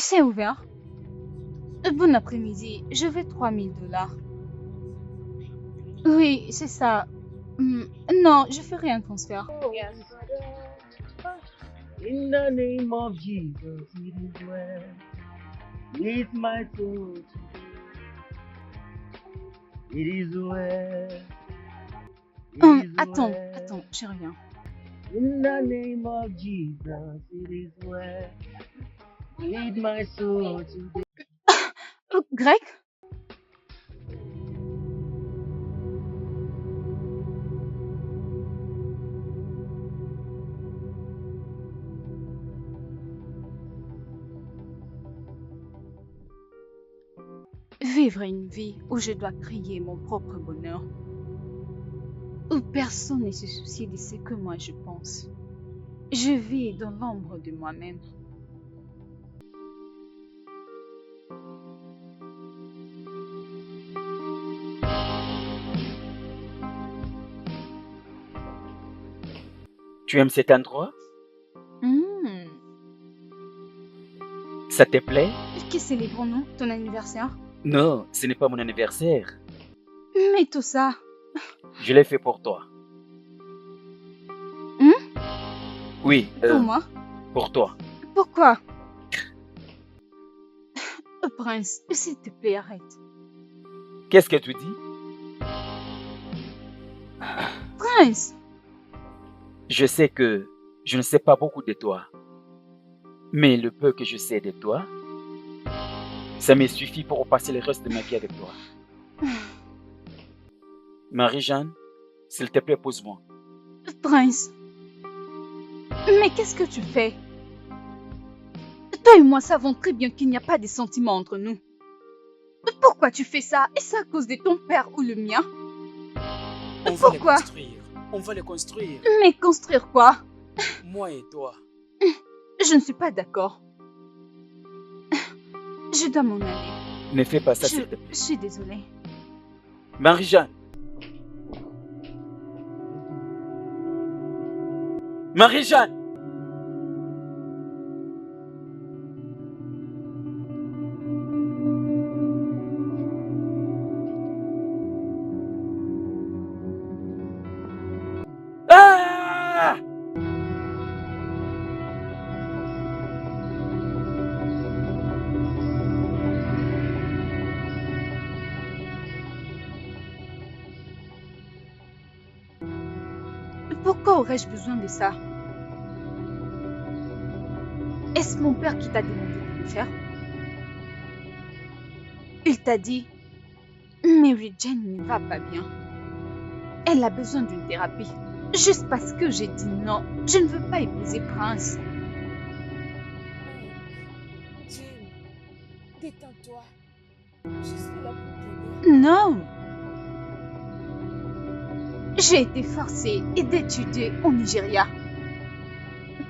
C'est ouvert. Bon après-midi, je veux $3000. Oui, c'est ça. Non, je ferai un transfert. In the name of Jesus, it is well with my soul. It is well. It is Attends, well. je reviens. In the name of Jesus, it is well with my soul today. Greg? Vivre une vie où je dois créer mon propre bonheur, où personne ne se soucie de ce que moi je pense. Je vis dans l'ombre de moi-même. Tu aimes cet endroit? Hmm. Ça te plaît? Que célébrons-nous? Ton anniversaire? Non, ce n'est pas mon anniversaire. Mais tout ça. Je l'ai fait pour toi. Oui, Pour moi? pour toi. Pourquoi? Prince, s'il te plaît, arrête. Qu'est-ce que tu dis? Prince! Je sais que je ne sais pas beaucoup de toi. Mais le peu que je sais de toi, ça me suffit pour passer le reste de ma vie avec toi. Marie-Jeanne, s'il te plaît, pose-moi. Prince! Mais qu'est-ce que tu fais? Toi et moi savons très bien qu'il n'y a pas de sentiments entre nous. Pourquoi tu fais ça? Est-ce à cause de ton père ou le mien? Pourquoi? On va le construire. Mais construire quoi? Moi et toi. Je ne suis pas d'accord. Je dois m'en aller. Ne fais pas ça, s'il te plaît. Je suis désolée. Marie-Jeanne! Marie-Jeanne! Ah! Pourquoi aurais-je besoin de ça? Est-ce mon père qui t'a demandé de le faire? Il t'a dit, Mary Jane ne va pas bien. Elle a besoin d'une thérapie. Juste parce que j'ai dit non, je ne veux pas épouser Prince. Jim, détends-toi. Je suis là pour t'aider. Non! J'ai été forcée d'étudier au Nigeria.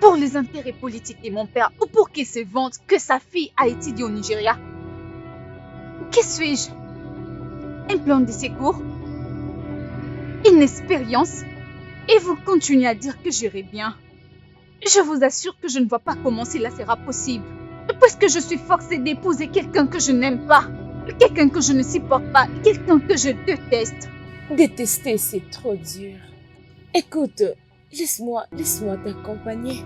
Pour les intérêts politiques de mon père ou pour qu'il se vante que sa fille a étudié au Nigeria. Qui suis-je? Un plan de secours? Une expérience? Et vous continuez à dire que j'irai bien. Je vous assure que je ne vois pas comment cela sera possible. Puisque je suis forcée d'épouser quelqu'un que je n'aime pas. Quelqu'un que je ne supporte pas. Quelqu'un que je déteste. Détester, c'est trop dur. Écoute, laisse-moi t'accompagner.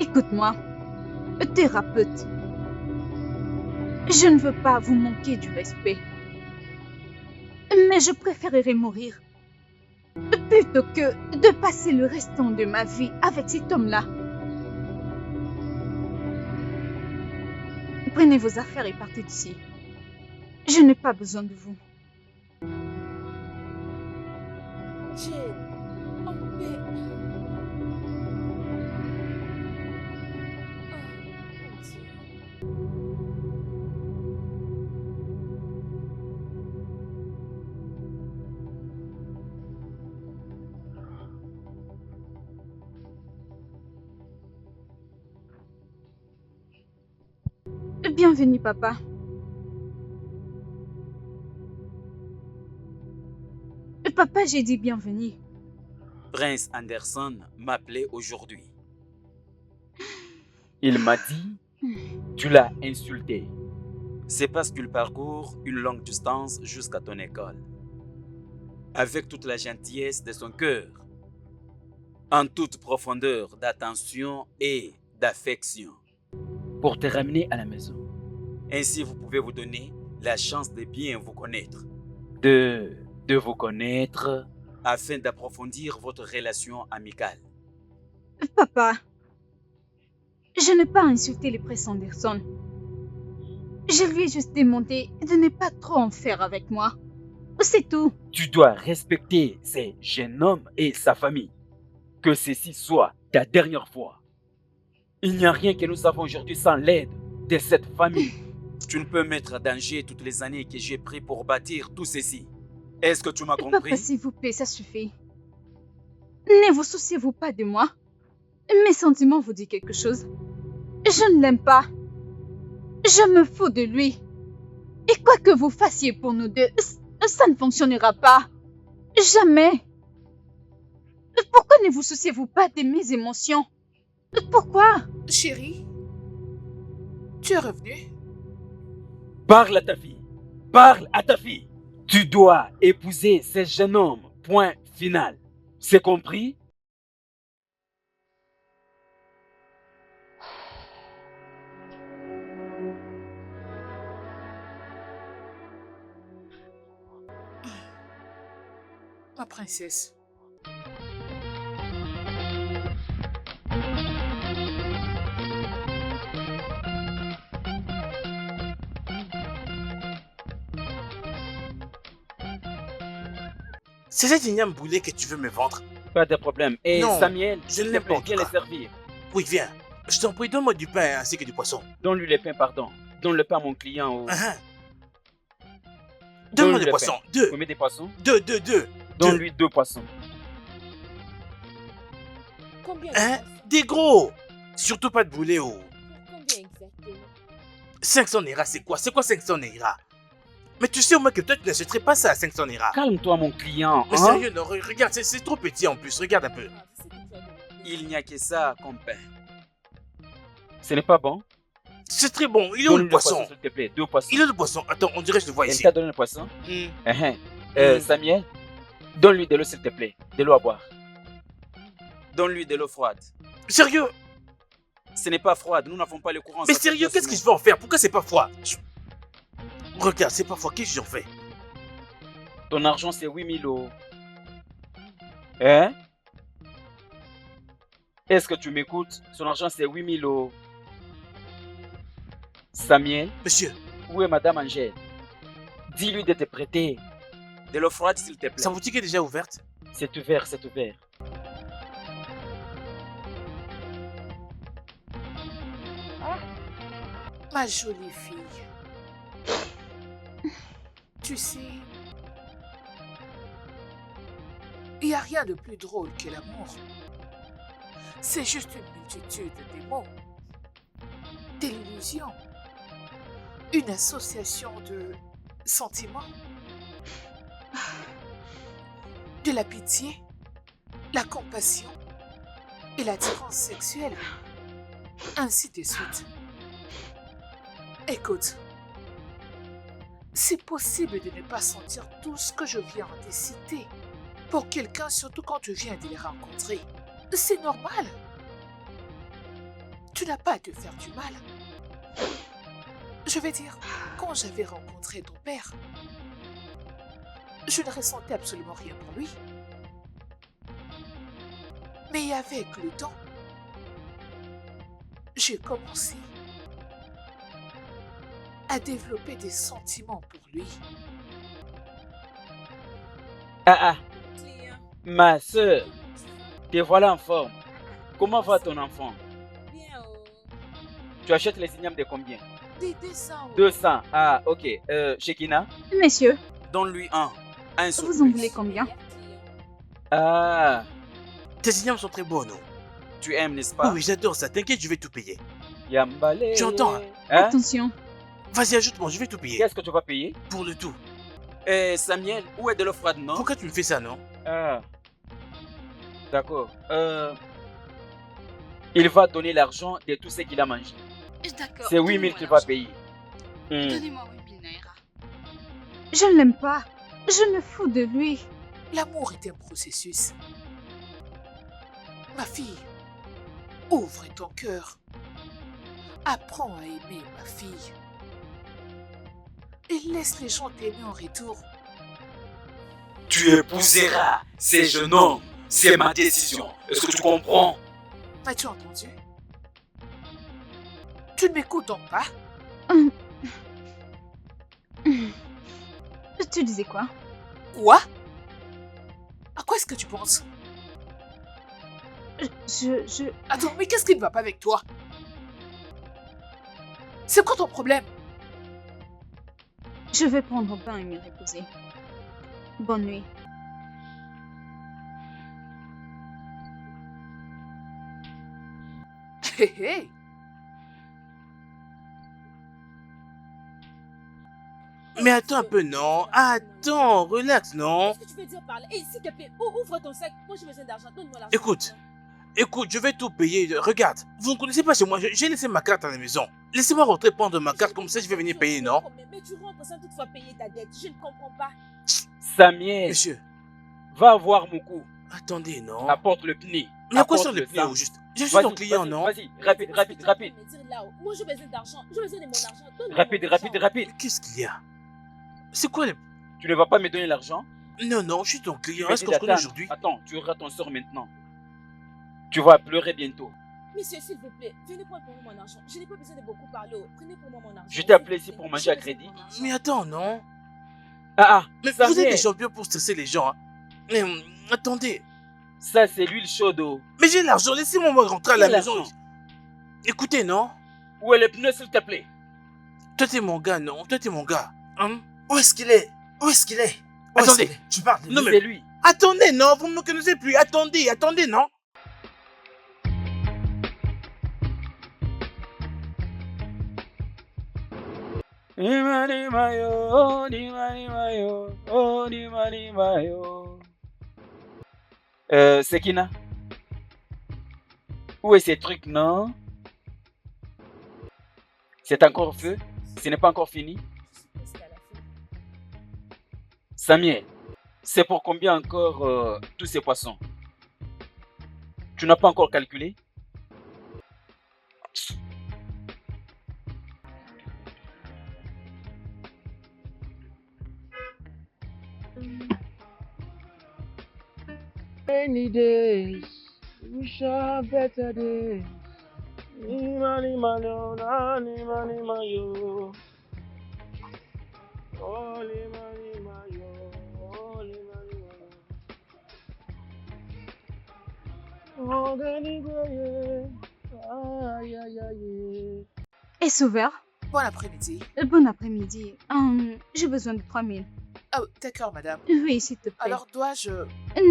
Écoute-moi, thérapeute. Je ne veux pas vous manquer du respect. Mais je préférerais mourir plutôt que de passer le restant de ma vie avec cet homme-là. Prenez vos affaires et partez d'ici. Je n'ai pas besoin de vous. Jim, on peut... Oh, mon Dieu. Bienvenue, papa. Papa, j'ai dit bienvenue. Prince Anderson m'appelait aujourd'hui. Il m'a dit, Tu l'as insulté. C'est parce qu'il parcourt une longue distance jusqu'à ton école. Avec toute la gentillesse de son cœur, en toute profondeur d'attention et d'affection. Pour te ramener à la maison. Ainsi, vous pouvez vous donner la chance de bien vous connaître, De vous connaître. afin d'approfondir votre relation amicale. Papa, je n'ai pas insulté le prince Anderson. Je lui ai juste demandé de ne pas trop en faire avec moi. C'est tout. Tu dois respecter ces jeunes hommes et sa famille. Que ceci soit ta dernière fois. Il n'y a rien que nous avons aujourd'hui sans l'aide de cette famille. Tu ne peux mettre en danger toutes les années que j'ai pris pour bâtir tout ceci. Est-ce que tu m'as Papa, compris? s'il vous plaît, ça suffit. Ne vous souciez-vous pas de moi. Mes sentiments vous disent quelque chose. Je ne l'aime pas. Je me fous de lui. Et quoi que vous fassiez pour nous deux, ça ne fonctionnera pas. Jamais. Pourquoi ne vous souciez-vous pas de mes émotions? Pourquoi? Chérie, tu es revenu? Parle à ta fille. Parle à ta fille. Tu dois épouser ce jeune homme. Point final. C'est compris? Ma princesse. C'est cet igname boulet que tu veux me vendre? Pas de problème. Et Non, Samuel, je s'il ne te l'aime plaît, pas, en viens tout le cas. servir. Oui, viens. Je t'en prie, donne-moi du pain ainsi que du poisson. Donne-lui le pain, pardon. Donne le pain à mon client. Ah, ah. Donne-moi le des pain. poissons. Deux. Combien de poissons? Deux. Donne-lui 2 poissons. Combien Hein? de Des gros. Surtout pas de boulet, oh. Combien exactement? 500 Naira, c'est quoi? C'est quoi 500 Naira? Mais tu sais au moins que toi, tu n'achèterais pas ça à 500 Naira. Calme-toi, mon client. Mais hein? sérieux, non, regarde, c'est trop petit en plus. Regarde un peu. Ah, je sais que tu as demandé. Il n'y a que ça comme pain. Ce n'est pas bon. C'est très bon. Il est où Donne-lui le poisson? s'il te plaît. 2 poissons. Il est où le poisson? Attends, on dirait que je le vois Elle ici. t'a donné le poisson? Hmm. Samuel, donne-lui de l'eau, s'il te plaît. De l'eau à boire. Donne-lui de l'eau froide. Sérieux? Ce n'est pas froide, nous n'avons pas le courant. Mais ça sérieux, fait qu'est-ce que sinon. je vais en faire? Pourquoi c'est pas froid? Regarde, c'est pas froid. Qu'est-ce que j'en fais? Ton argent, c'est 8000 euros. Hein? Est-ce que tu m'écoutes? Son argent, c'est 8000 euros. Samuel, Monsieur, où est Madame Angèle? Dis-lui de te prêter. De l'eau froide, s'il te plaît. sa boutique est déjà ouverte? C'est ouvert, c'est ouvert. Ma jolie fille. Tu sais, il n'y a rien de plus drôle que l'amour. C'est juste une multitude de mots, de l'illusion, une association de sentiments, de la pitié, la compassion et l'attirance sexuelle, ainsi de suite. Écoute, c'est possible de ne pas sentir tout ce que je viens de citer pour quelqu'un, surtout quand tu viens de les rencontrer. C'est normal. Tu n'as pas à te faire du mal. Je veux dire, quand j'avais rencontré ton père, je ne ressentais absolument rien pour lui. Mais avec le temps, j'ai commencé à développer des sentiments pour lui. Ah, ma soeur, te voilà en forme. Comment va ton enfant? Bien, Tu achètes les ignames de combien? des dessins. 200. Ah, ok. Shekina? Messieurs, Donne-lui un sur vous en plus. voulez combien? Ah, Tes ignames sont très beaux, non? Tu aimes, n'est-ce Oui, pas? oui, j'adore ça. T'inquiète, je vais tout payer. Yambale. Tu entends, hein? Hein? Attention, Vas-y, ajoute-moi, je vais tout payer. Qu'est-ce que tu vas payer? Pour le tout. Samuel, où est de l'eau froide, non? Pourquoi tu me fais ça, non? Ah, d'accord. Il va donner l'argent de tout ce qu'il a mangé. D'accord. C'est 8 000 que tu vas payer. Donnez-moi 8 000 naira. Je ne l'aime pas. Je me fous de lui. L'amour est un processus. Ma fille, ouvre ton cœur. Apprends à aimer ma fille. Et laisse les gens t'aimer en retour. Tu épouseras ces jeunes hommes. C'est ma décision. Est-ce que tu comprends? M'as-tu entendu? Tu ne m'écoutes donc pas? Tu disais quoi? Quoi? À quoi est-ce que tu penses? Je... Attends, mais qu'est-ce qui ne va pas avec toi? C'est quoi ton problème? Je vais prendre un bain et me reposer. Bonne nuit. Hé hé! Mais attends un peu, non? Attends, relax, non? Qu'est-ce que tu veux dire par là? Hey, s'il te plaît, ouvre ton sac. Moi, j'ai besoin d'argent. Donne-moi l'argent. Écoute, je vais tout payer. Regarde, vous ne connaissez pas chez moi, j'ai laissé ma carte à la maison. Laissez-moi rentrer prendre ma carte, comme ça je vais venir payer, non? Mais tu rentres sans toutefois payer ta dette. Je ne comprends pas. Samuel, Monsieur, va voir mon cou. attendez, non? Apporte le pneu. Mais à quoi Apporte sert le pneu sang. au juste? Je suis ton client, non? Vas-y, rapide. Qu'est-ce que tu peux me dire là? Moi, j'ai besoin d'argent. J'ai besoin de mon argent. Donne-moi Rapide, mon rapide, argent. rapide. Mais qu'est-ce qu'il y a? C'est quoi le... Tu ne vas pas me donner l'argent? Non, je suis ton client. Je Est-ce vais qu'on se connaît t'attendre. aujourd'hui? Attends, tu auras ton sort maintenant. Tu vas pleurer bientôt. Monsieur, s'il vous plaît, venez prendre pour moi mon argent. Je n'ai pas besoin de beaucoup parler. Prenez pour moi mon argent. Je t'ai appelé ici pour manger à crédit. Mais attends, non? Ah, Mais Samuel, vous êtes des champions pour stresser les gens, hein? Mais attendez, ça c'est l'huile chaude. Oh. mais j'ai l'argent, laissez-moi me rentrer à la Quel maison. argent? Écoutez, non? Où est le pneu, s'il te plaît? Toi t'es mon gars, non? Toi t'es mon gars. Hein? Où est-ce qu'il est? Où est-ce qu'il est? Où est-ce Attendez. qu'il est? Tu parles de Non, lui? mais- C'est lui. Attendez, non, vous ne me connaissez plus. Attendez, non? Sekina. Où est ces trucs, non? C'est encore feu? Ce n'est pas encore fini? Samuel, c'est pour combien encore tous ces poissons? Tu n'as pas encore calculé? Rainy days, wish are better days. Imani malo, nani mani mayo. Oli mani mayo, oli mani mayo. Ogani goye, aïe aïe aïe. Est-ce ouvert? Bon après-midi. Bon après-midi. J'ai besoin de 3 000. Oh, d'accord, madame. Oui, s'il te plaît. Alors, dois-je...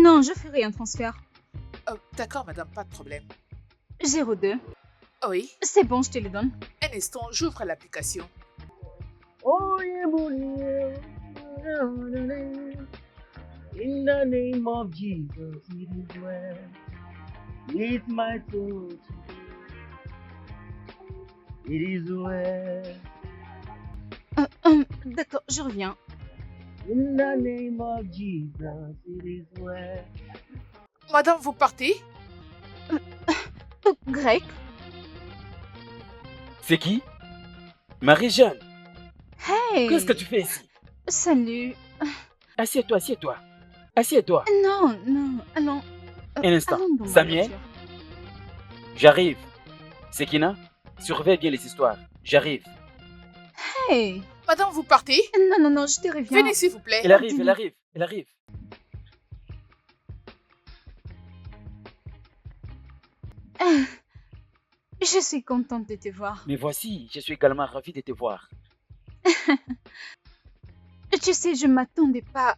Non, je ferai un transfert. Oh, d'accord, madame, pas de problème. 02. Oui, C'est bon, je te le donne. un instant, j'ouvre l'application. Oh yeah, bully. In the name of Jesus, it is well. With my soul today. It is well. D'accord, je reviens. In the name of Jesus, it is well. Madame, vous partez? Grec? C'est qui? Marie-Jeanne, Hey! qu'est-ce que tu fais ici? Salut. Assieds-toi, assieds-toi. Assieds-toi. Non, allons. Un instant. Allons dans ma Samuel, voiture. j'arrive. Sekina, surveille bien les histoires. J'arrive. Hey! Madame, vous partez? Non, je te reviens. Venez, s'il vous plaît. Elle arrive. Je suis contente de te voir. Mais voici, je suis également ravi de te voir. Tu sais, je m'attendais pas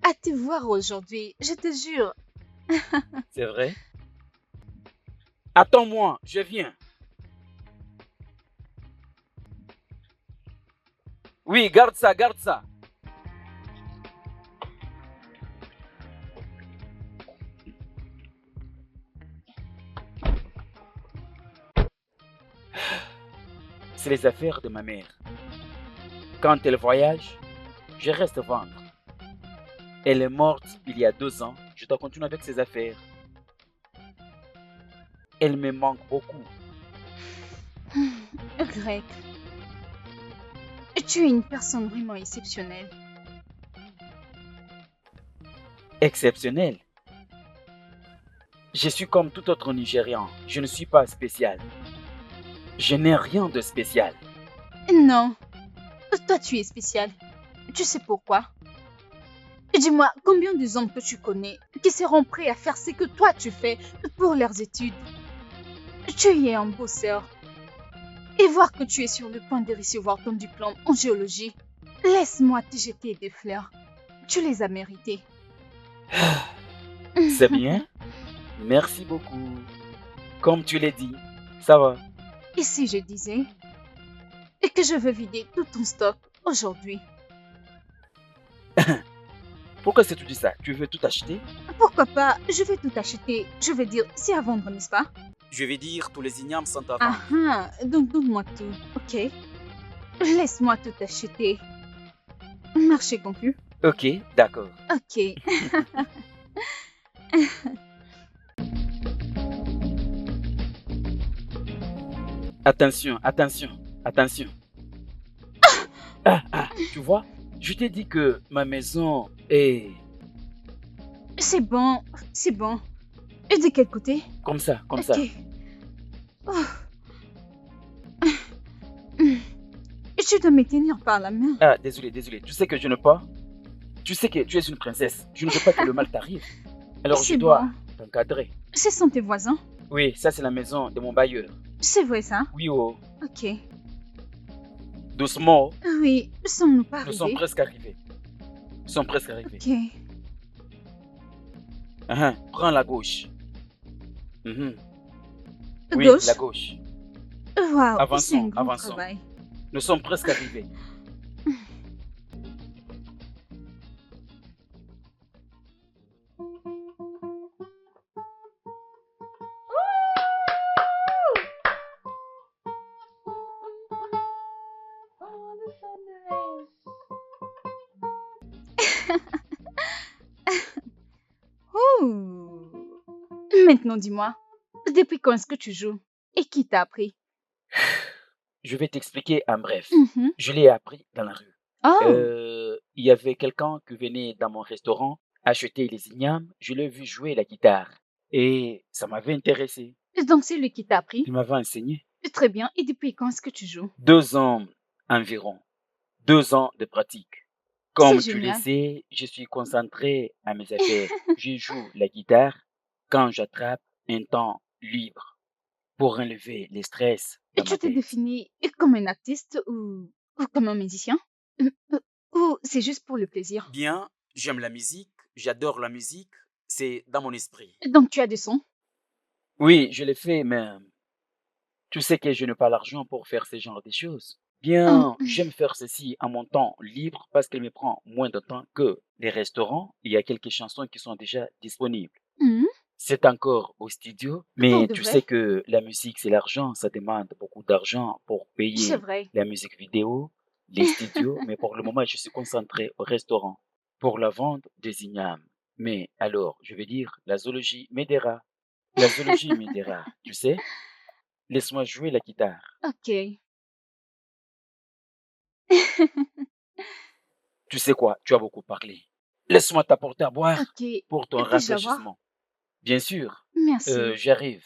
à te voir aujourd'hui. Je te jure. C'est vrai? Attends-moi, je viens. Oui, garde ça, garde ça. c'est les affaires de ma mère. Quand elle voyage, je reste vendre. Elle est morte il y a 2 ans, je dois continuer avec ses affaires. Elle me manque beaucoup. Greg, tu es une personne vraiment exceptionnelle. Exceptionnelle. Je suis comme tout autre Nigérian. Je ne suis pas spécial. Je n'ai rien de spécial. Non, toi tu es spécial. Tu sais pourquoi? Dis-moi, combien des hommes que tu connais qui seront prêts à faire ce que toi tu fais pour leurs études? Tu es un bosseur. Et voir que tu es sur le point de recevoir ton diplôme en géologie, laisse-moi te jeter des fleurs. Tu les as méritées. C'est bien. Merci beaucoup. Comme tu l'as dit, ça va. Et si je disais que je veux vider tout ton stock aujourd'hui? Pourquoi est-ce que tu dis ça? Tu veux tout acheter? Pourquoi pas? Je vais tout acheter. Je veux dire, c'est à vendre, n'est-ce pas? Je vais dire, tous les ignames sont à vendre. Ah ah, donc donne-moi tout, ok? Laisse-moi tout acheter. Marché conclu. Ok, d'accord. Ok. Attention, attention, attention. Tu vois, je t'ai dit que ma maison est C'est bon, c'est bon. Et de quel côté? comme ça, comme Ok. ça. Oh. Et tu dois me tenir par la main. Ah, désolé, désolé. Tu sais que je ne peux pas. Tu sais que tu es une princesse. Je ne veux pas que le mal t'arrive. Alors je C'est dois bon. t'encadrer. Ce sont tes voisins? Oui, ça c'est la maison de mon bailleur. C'est vrai ça? Oui, oh. Ok. Doucement, Oui, sommes-nous pas nous sommes arrivés? presque arrivés. Nous sommes presque arrivés. Ok. Prends la gauche. Mhm. Oui, Gauche? la gauche. Waouh, Avançons, c'est un grand avançons. travail. Nous sommes presque arrivés. Ouh. Maintenant dis-moi, depuis quand est-ce que tu joues? Et qui t'a appris? Je vais t'expliquer en bref. Mhm. Je l'ai appris dans la rue. Oh, Il y avait quelqu'un qui venait dans mon restaurant acheter les ignames. Je l'ai vu jouer la guitare. Et ça m'avait intéressé. donc c'est lui qui t'a appris? Il m'avait enseigné. Très bien, et depuis quand est-ce que tu joues? 2 ans environ. 2 ans de pratique. C'est Comme tu le génial. sais, je suis concentré à mes affaires. Je joue la guitare quand j'attrape un temps libre pour enlever les stress Et dans tu ma t'es tête. défini comme un artiste ou comme un musicien? Ou c'est juste pour le plaisir? Bien, j'aime la musique, j'adore la musique, c'est dans mon esprit. Donc tu as des sons? Oui, je l'ai fait, mais tu sais que je n'ai pas l'argent pour faire ce genre de choses. Oh, Bien, j'aime faire ceci à mon temps libre parce qu'il me prend moins de temps que les restaurants. Il y a quelques chansons qui sont déjà disponibles. mhm. C'est encore au studio, Pour mais de tu vrai? sais que la musique, c'est l'argent. Ça demande beaucoup d'argent pour C'est payer vrai. la musique vidéo, les studios. Mais pour le moment, je suis concentré au restaurant pour la vente des ignames. Mais alors, je vais dire, la zoologie m'aidera. La zoologie m'aidera, tu sais? Laisse-moi jouer la guitare. Ok. Tu sais quoi? Tu as beaucoup parlé. Laisse-moi t'apporter à boire Ok. pour ton Puis-je la voir? rafraîchissement. Bien sûr, Merci. j'arrive.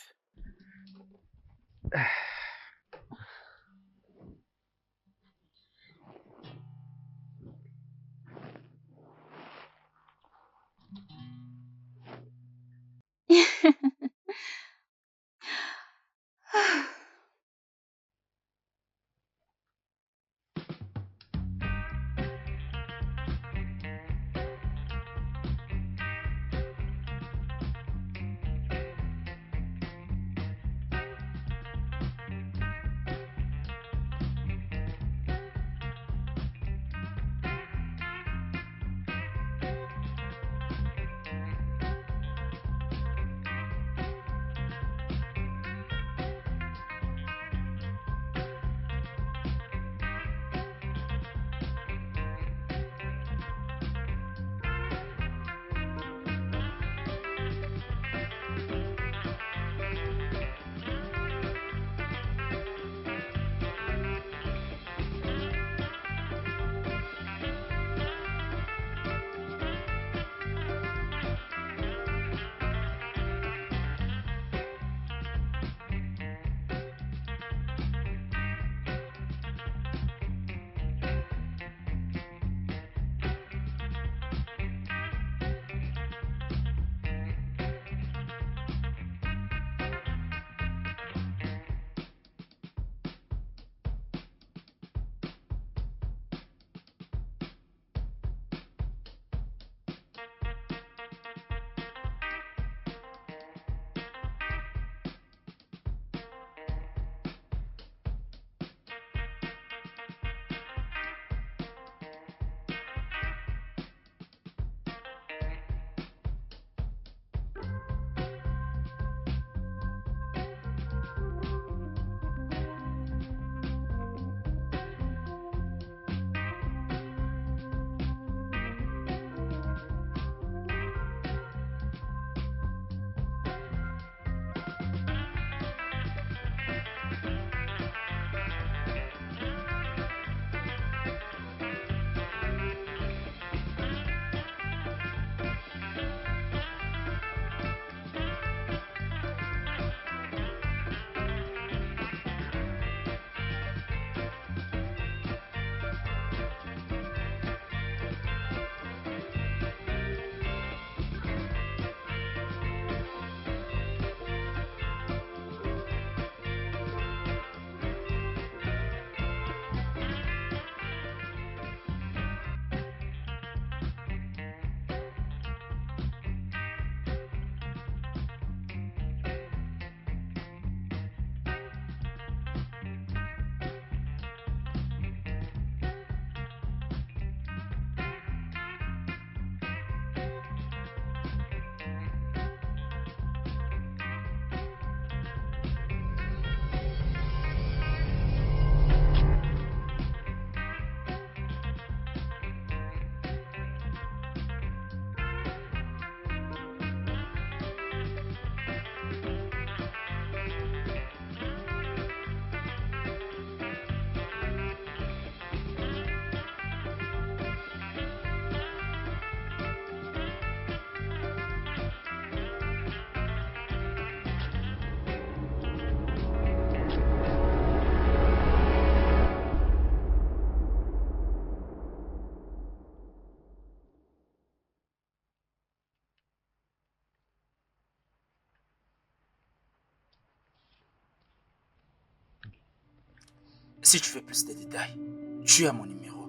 Si tu veux plus de détails, tu as mon numéro.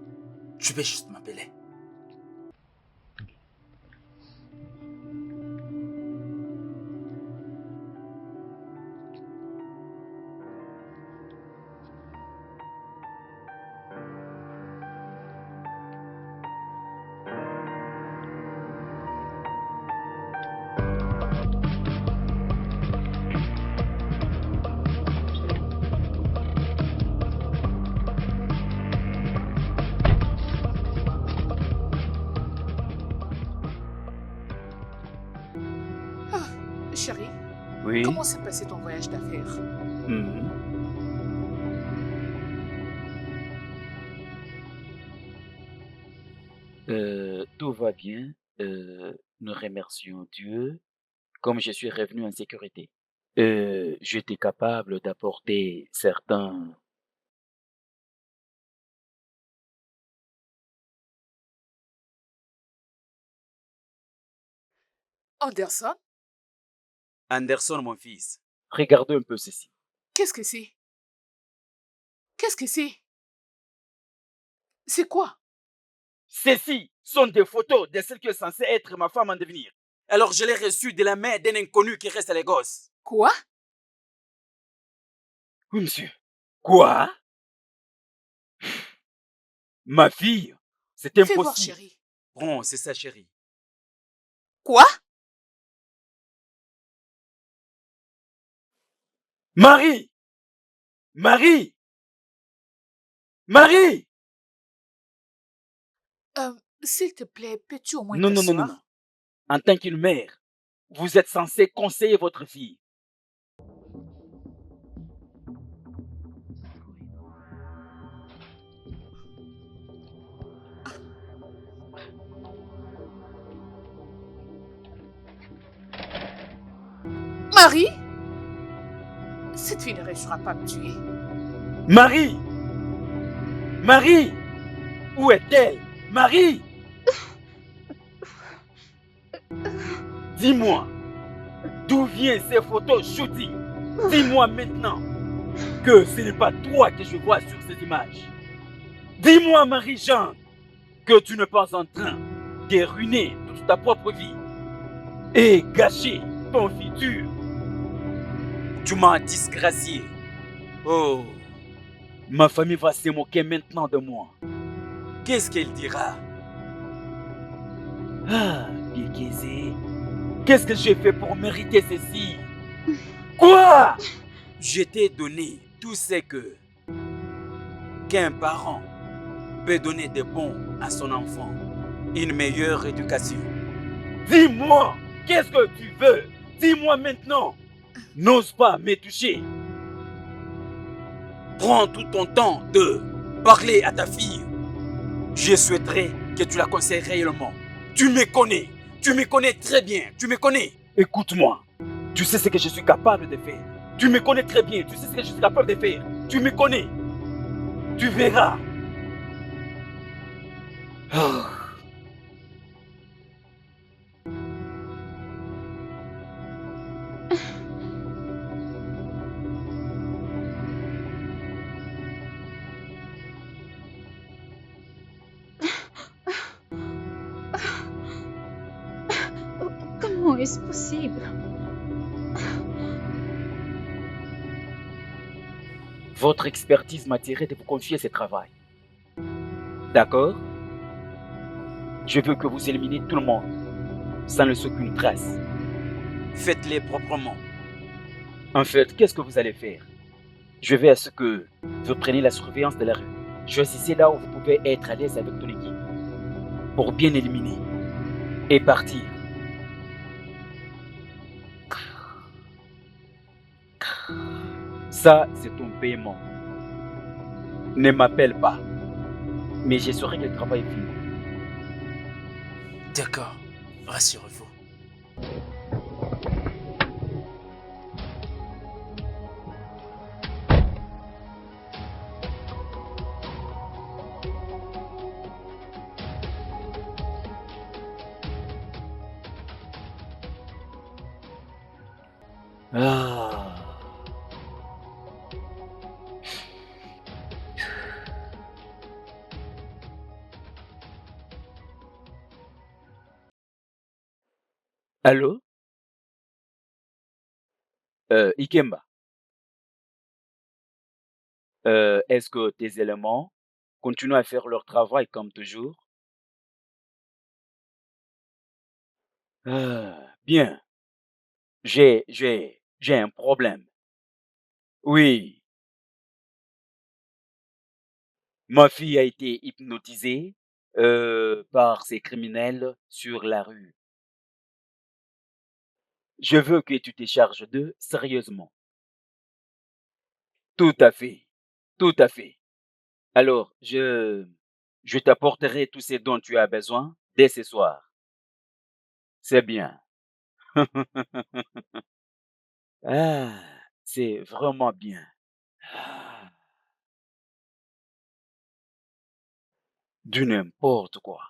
Tu peux juste m'appeler. Chérie, Oui. comment s'est passé ton voyage d'affaires? Mhm. Tout va bien. Nous remercions Dieu. Comme je suis revenu en sécurité, j'étais capable d'apporter certains... Anderson, Anderson, mon fils. Regardez un peu ceci. qu'est-ce que c'est? Qu'est-ce que c'est? C'est quoi? Ceci sont des photos de celle qui est censée être ma femme en devenir. Alors je l'ai reçu de la main d'un inconnu qui reste à Lagos. Quoi? Oui, monsieur. Quoi? Ma fille? C'est Fais voir, impossible. chérie. Bon, c'est ça, chérie. Quoi? Marie! Marie! Marie! S'il te plaît, peux-tu au moins Non, non, non, non, t'asseoir? non. En tant qu'une mère, vous êtes censé conseiller votre fille. Marie? Cette fille ne réussira pas à me tuer. Marie! Marie! Où est-elle? Marie! Dis-moi, d'où viennent ces photos shooting? Dis-moi maintenant que ce n'est pas toi que je vois sur ces images. Dis-moi, Marie-Jeanne, que tu n'es pas en train de ruiner toute ta propre vie et gâcher ton futur. Tu m'as disgracié. Oh, Ma famille va se moquer maintenant de moi. qu'est-ce qu'elle dira? Ah, Kékézé, qu'est-ce que j'ai fait pour mériter ceci? Quoi? Je t'ai donné tout ce qu'un parent peut donner de bon à son enfant. Une meilleure éducation. Dis-moi, qu'est-ce que tu veux? Dis-moi maintenant. N'ose pas me toucher. Prends tout ton temps de parler à ta fille. Je souhaiterais que tu la conseilles réellement. Tu me connais très bien, tu me connais. Écoute-moi, tu sais ce que je suis capable de faire. Tu me connais très bien, tu sais ce que je suis capable de faire. Tu me connais. Tu verras. Ah. Comment est-ce possible? Votre expertise m'a tiré de vous confier ce travail. D'accord? Je veux que vous éliminiez tout le monde, sans laisser aucune trace. Faites-les proprement. En fait, qu'est-ce que vous allez faire? Je veux à ce que vous preniez la surveillance de la rue. Choisissez là où vous pouvez être à l'aise avec ton équipe, pour bien éliminer et partir. Ça, c'est ton paiement. Ne m'appelle pas, mais je saurai que le travail est fini. D'accord, rassurez-vous. Ah. Allô? Ikemba, est-ce que tes éléments continuent à faire leur travail comme toujours? Bien, j'ai un problème. Oui, ma fille a été hypnotisée, par ces criminels sur la rue. Je veux que tu te charges d'eux sérieusement. Tout à fait, tout à fait. Alors, je t'apporterai tout ce dont tu as besoin dès ce soir. C'est bien. Ah, c'est vraiment bien. Ah, du n'importe quoi.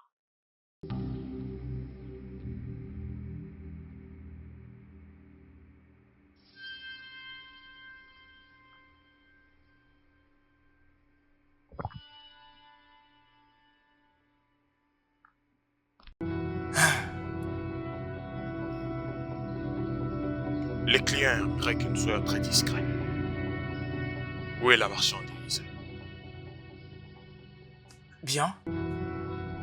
Les clients aimeraient que nous soyons très discrets. Où est la marchandise? Bien.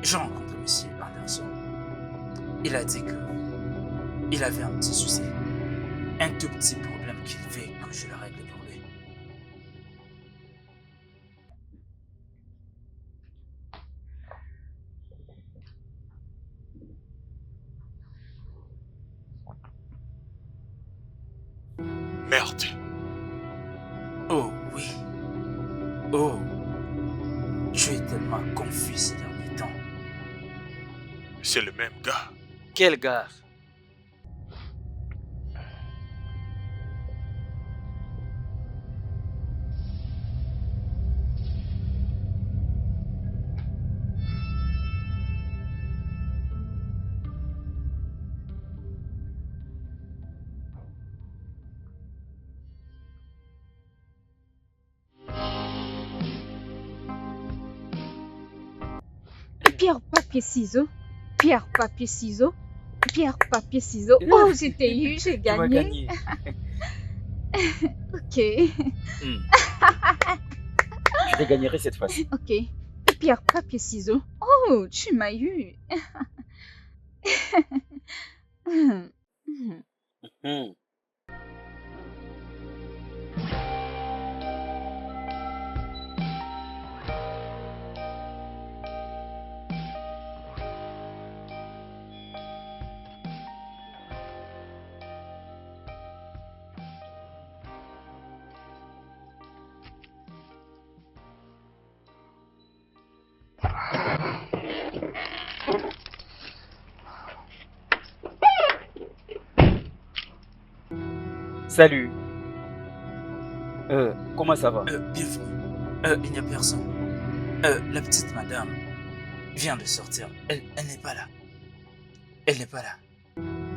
J'ai rencontré Monsieur Anderson. Il a dit que il avait un petit souci. Un tout petit problème qu'il veut que je le règle pour lui. Merde. Oh oui. Oh. Tu es tellement confus ces derniers temps. C'est le même gars. Quel gars? Pierre, papier, ciseaux. Pierre, papier, ciseaux. Pierre, papier, ciseaux. Oh, j'ai eu, j'ai Tu vas gagné. gagner. Ok, Hmm. Je te gagnerai cette fois-ci. ok. Pierre, papier, ciseaux. Oh, tu m'as eu. Hmm. Salut. Comment ça va? Bienvenue. Il n'y a personne. La petite madame vient de sortir. Elle n'est pas là. Elle n'est pas là.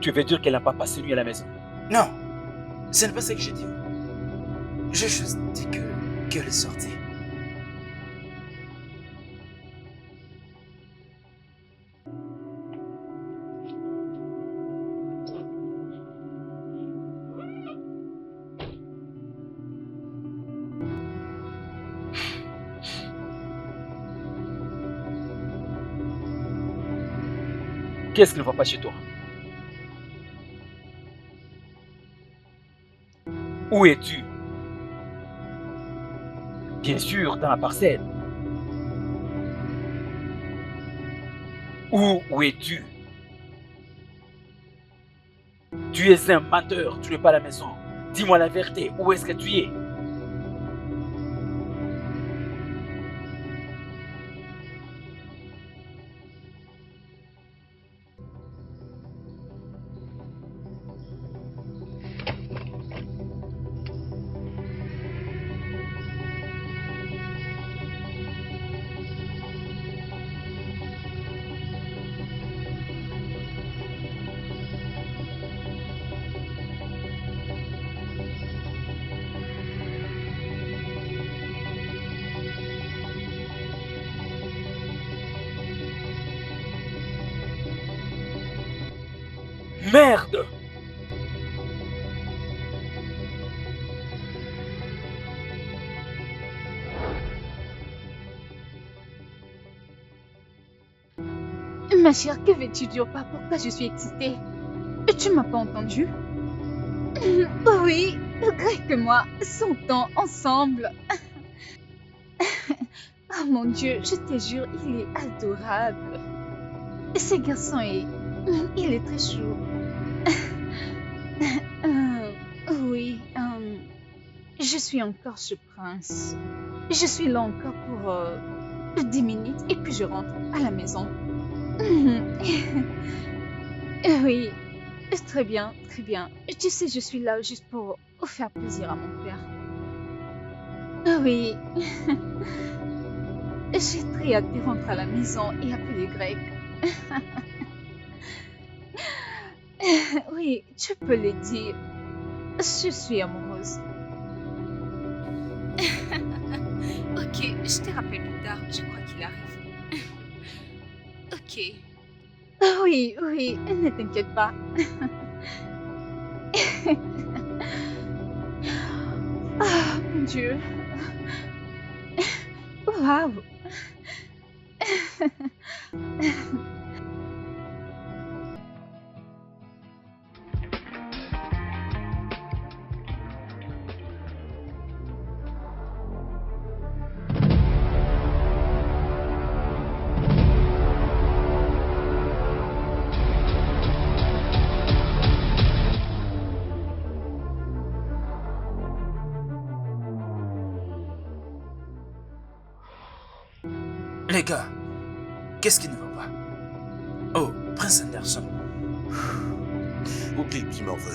Tu veux dire qu'elle n'a pas passé nuit à la maison? Non, ce n'est pas ça que j'ai dit. J'ai juste dit qu'elle est sortie. Qu'est-ce qui ne va pas chez toi? Où es-tu? Bien sûr, dans la parcelle. Où es-tu? Tu es un menteur, tu n'es pas à la maison. Dis-moi la vérité, où est-ce que tu es? Merde! Ma chère, que veux-tu dire par pourquoi je suis excitée? Tu m'as pas entendu? Oui, Greg et moi sortons ensemble. Oh mon Dieu, je te jure, il est adorable. Ce garçon il est très chou. Oui, je suis encore chez Prince. Je suis là encore pour 10 minutes et puis je rentre à la maison. Oui, très bien, très bien. Tu sais, je suis là juste pour faire plaisir à mon père. Oui, j'ai très hâte de rentrer à la maison et appeler Greg. Oui, tu peux le dire. Je suis amoureuse. Ok, je te rappelle plus tard. Je crois qu'il arrive. Ok. Oui, oui, ne t'inquiète pas. Ah, mon Dieu. Waouh. Les gars, qu'est-ce qui ne va pas? Oh, Prince Anderson. Oublie qui m'en veut.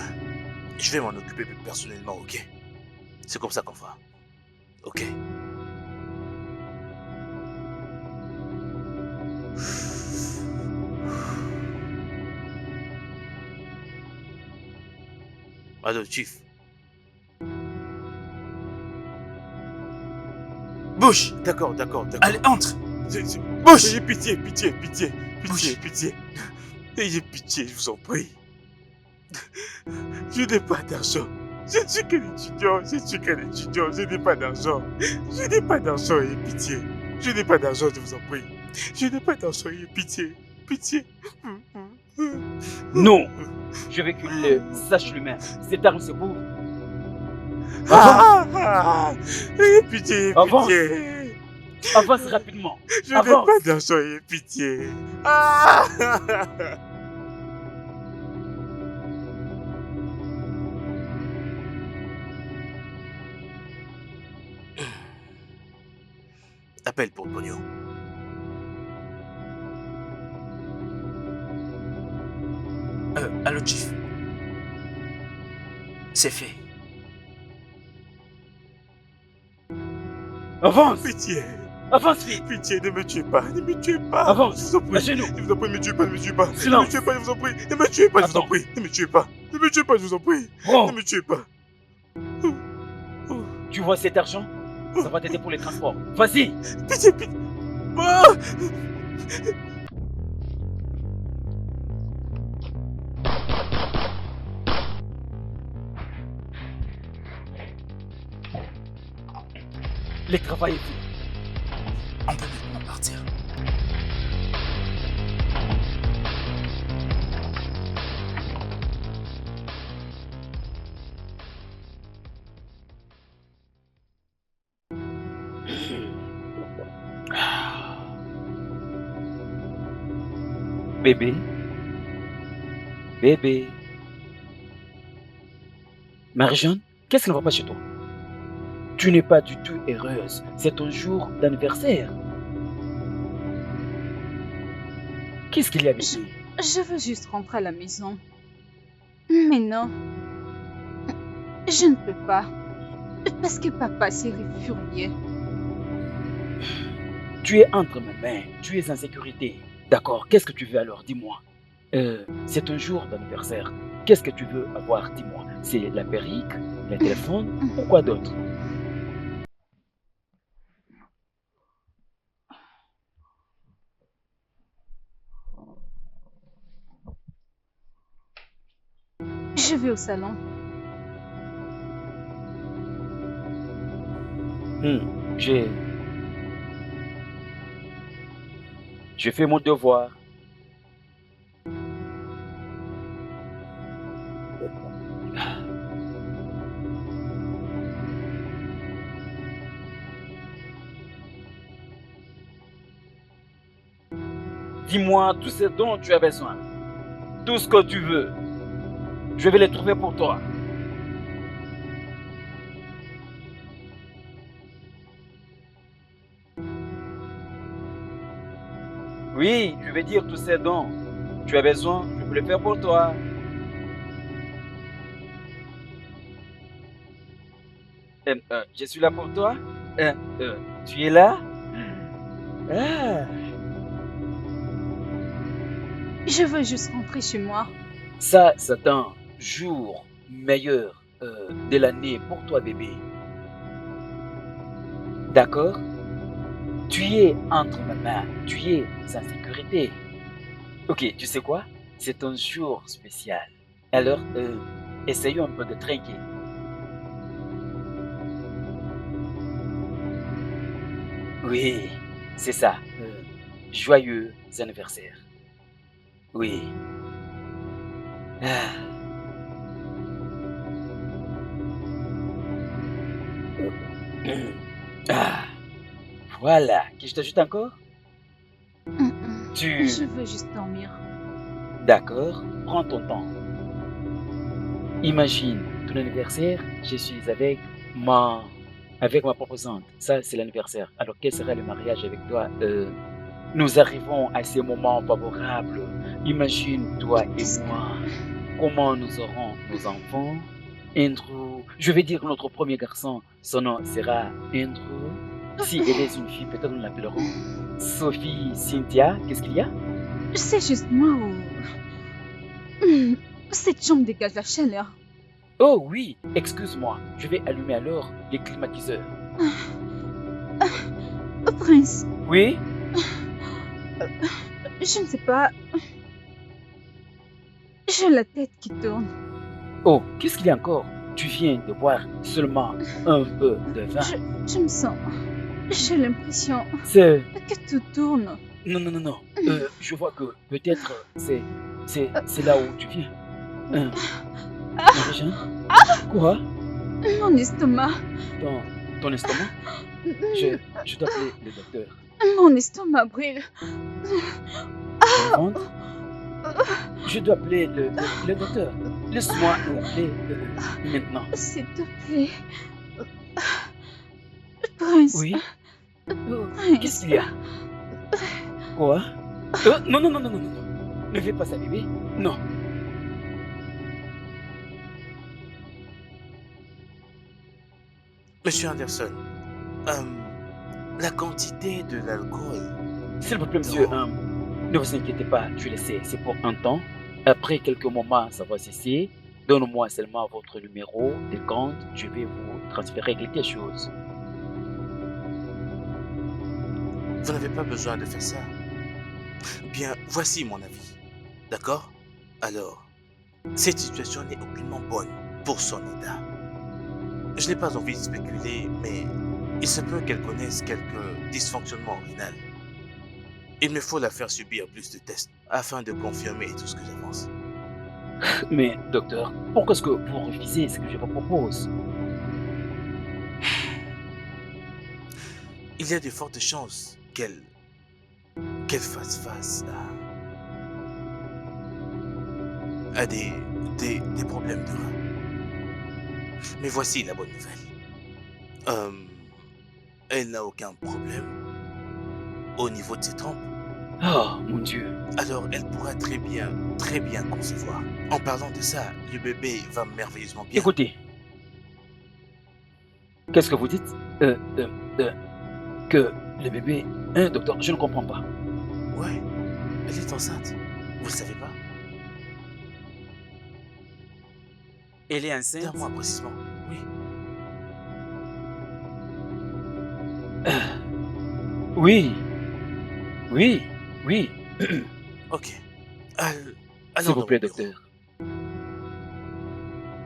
Je vais m'en occuper personnellement, ok? C'est comme ça qu'on fera. Ok. Allô, Chief. Bouge! D'accord, d'accord, d'accord. Allez, entre! Bouge! Ayez pitié, pitié, pitié, pitié, Bouge. pitié. Ayez pitié, je vous en prie. Je n'ai pas d'argent. Je ne suis qu'un étudiant, je n'ai pas d'argent. Je n'ai pas d'argent, ayez pitié. Je n'ai pas d'argent, je vous en prie. Je n'ai pas d'argent, ayez pitié, pitié. Non! Je veux qu'il sache lui-même. Cette arme, c'est pour... Ayez pitié, ayez Avance. pitié. Avance rapidement. Je n'ai Avance. pas d'argent, ayez pitié. Ah! Appelle pour le pognon. Allô, Chief. C'est fait. Avance. Pitié. Avance vite. Pitié, ne me tuez pas, ne me tuez pas. Avance. Je vous en prie. À genoux. Je vous en prie, ne me tuez pas, ne me tuez pas. Silence. Ne me tuez pas, je vous en prie. Ne me tuez pas, je vous en Attends. prie. Ne me tuez pas. Ne me tuez pas, je vous en prie. Prends. Ne me tuez pas. Tu vois cet argent? Ça va t'aider pour les transports. Vas-y. Pitié, pitié. Ah! Le travail est fait. On peut maintenant partir. Bébé. Bébé. Marie-Jeanne, qu'est-ce qui ne va pas chez toi? Tu n'es pas du tout heureuse. C'est ton jour d'anniversaire. Qu'est-ce qu'il y a, bébé? Je veux juste rentrer à la maison. Mais non. Je ne peux pas. Parce que papa serait furieux. Tu es entre mes mains. Tu es en sécurité. D'accord, qu'est-ce que tu veux alors? Dis-moi. C'est ton jour d'anniversaire. Qu'est-ce que tu veux avoir? Dis-moi. C'est la perruque, le téléphone ou quoi d'autre? Je vais au salon. Hmm, J'ai j'ai fait mon devoir. Dis-moi tout ce dont tu as besoin. Tout ce que tu veux. Je vais les trouver pour toi. Oui, je vais dire tout ce dont tu as besoin. Je peux le faire pour toi. Je suis là pour toi. Tu es là? Ah, Je veux juste rentrer chez moi. ça, c'est un jour meilleur de l'année pour toi, bébé. D'accord? Tu es entre ma main. Tu es en sécurité. Ok, tu sais quoi? C'est un jour spécial. Alors, essayons un peu de trinquer. Oui, c'est ça. Joyeux anniversaire. Oui. Ah. Ah. Voilà. Que je t'ajoute encore? Tu... Je veux juste dormir. D'accord. Prends ton temps. Imagine ton anniversaire, je suis avec ma proposante. Ça, c'est l'anniversaire. Alors, quel sera le mariage avec toi? Nous arrivons à ces moments favorables. Imagine toi et Qu'est-ce moi. Comment nous aurons nos enfants? Andrew, je vais dire notre premier garçon, son nom sera Andrew. Si elle est une fille, peut-être nous l'appellerons Sophie, Cynthia. Qu'est-ce qu'il y a? C'est juste moi ou... Cette chambre dégage la chaleur. Oh oui, excuse-moi, je vais allumer alors les climatiseurs. Prince, Oui? je ne sais pas. J'ai la tête qui tourne. Oh, qu'est-ce qu'il y a encore? Tu viens de boire seulement un peu de vin. Je me sens... J'ai l'impression C'est... que tout tourne. Non. Je vois que peut-être c'est là où tu viens. Marie-Jeanne? Quoi? Mon estomac. Ton estomac? Je dois appeler le docteur. Mon estomac brûle. Ton ventre? Je dois appeler le docteur. Laisse-moi l'appeler maintenant. S'il te plaît. Prince. Oui? Prince. Qu'est-ce qu'il y a? Quoi? Non. Ne fais pas ça, bébé. Non. Monsieur Anderson, la quantité de l'alcool. S'il vous plaît, monsieur, Non. ne vous inquiétez pas, je le sais, c'est pour un temps. Après quelques moments, ça va cesser. Donnez-moi seulement votre numéro de compte, je vais vous transférer quelque chose. Vous n'avez pas besoin de faire ça. Bien, voici mon avis. D'accord? Alors, cette situation n'est aucunement bonne pour son état. Je n'ai pas envie de spéculer, mais il se peut qu'elle connaisse quelques dysfonctionnements rénaux. Il me faut la faire subir plus de tests afin de confirmer tout ce que j'avance. Mais, docteur, pourquoi est-ce que vous refusez ce que je vous propose? Il y a de fortes chances qu'elle fasse face à des problèmes de rein. Mais voici la bonne nouvelle. Elle n'a aucun problème au niveau de ses trompes. Oh, mon Dieu. Alors elle pourra très bien concevoir. En parlant de ça, le bébé va merveilleusement bien. Écoutez. Qu'est-ce que vous dites? Que le bébé... Hein, docteur, je ne comprends pas. Ouais, elle est enceinte. Vous le savez pas? Elle est enceinte? D'un mois précisément, oui. Oui. Ok. S'il vous plaît, docteur.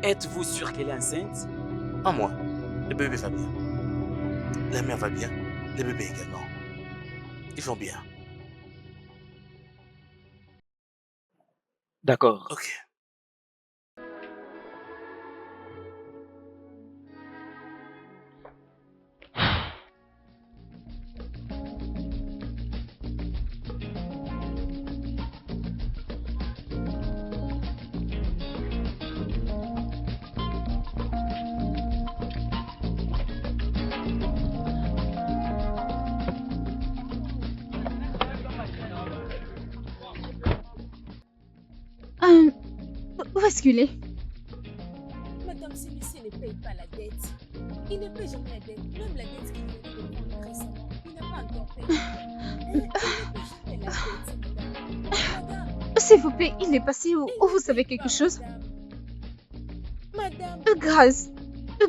Êtes-vous sûr qu'elle est enceinte? En moi, le bébé va bien. La mère va bien, le bébé également. Ils vont bien. D'accord. Ok. Où est-ce qu'il est? Madame, ce monsieur ne paye pas la dette. Il ne paye jamais la dette. Même la dette qu'il venait de prendre récemment, il n'a pas encore payé. Il ne paye jamais la dette, madame. Madame, S'il vous plaît, il est passé où? Vous savez quelque chose? Madame. Grâce,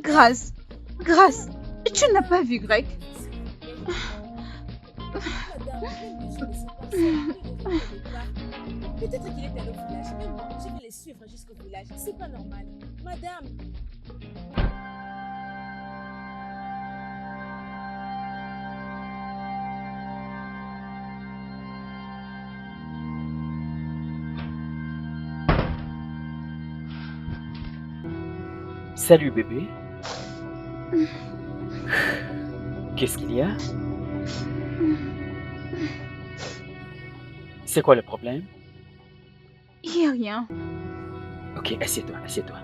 Grâce, Grâce, tu n'as pas vu Greg? Madame, même les gens ne sont pas seuls. Ne le regardez pas. Peut-être qu'il est allé au village. Même moi, je vais les suivre jusqu'au village. C'est pas normal. Madame. Salut bébé. Qu'est-ce qu'il y a? C'est quoi le problème? Il n'y a rien. Ok, assieds-toi, assieds-toi.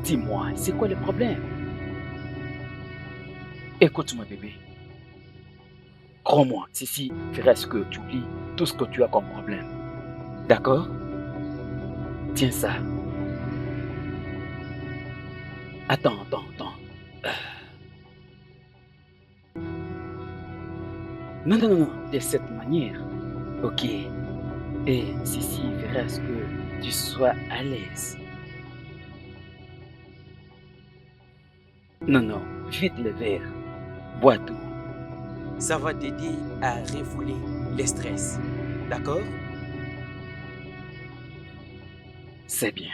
Dis-moi, c'est quoi le problème? Écoute-moi bébé. Crois-moi, ceci fera ce que tu oublies tout ce que tu as comme problème. D'accord? Tiens ça. Attends. Non, de cette manière. Ok. Et ceci fera ce que tu sois à l'aise. Non, vite le verre. Bois tout. Ça va t'aider à refouler le stress. D'accord? C'est bien.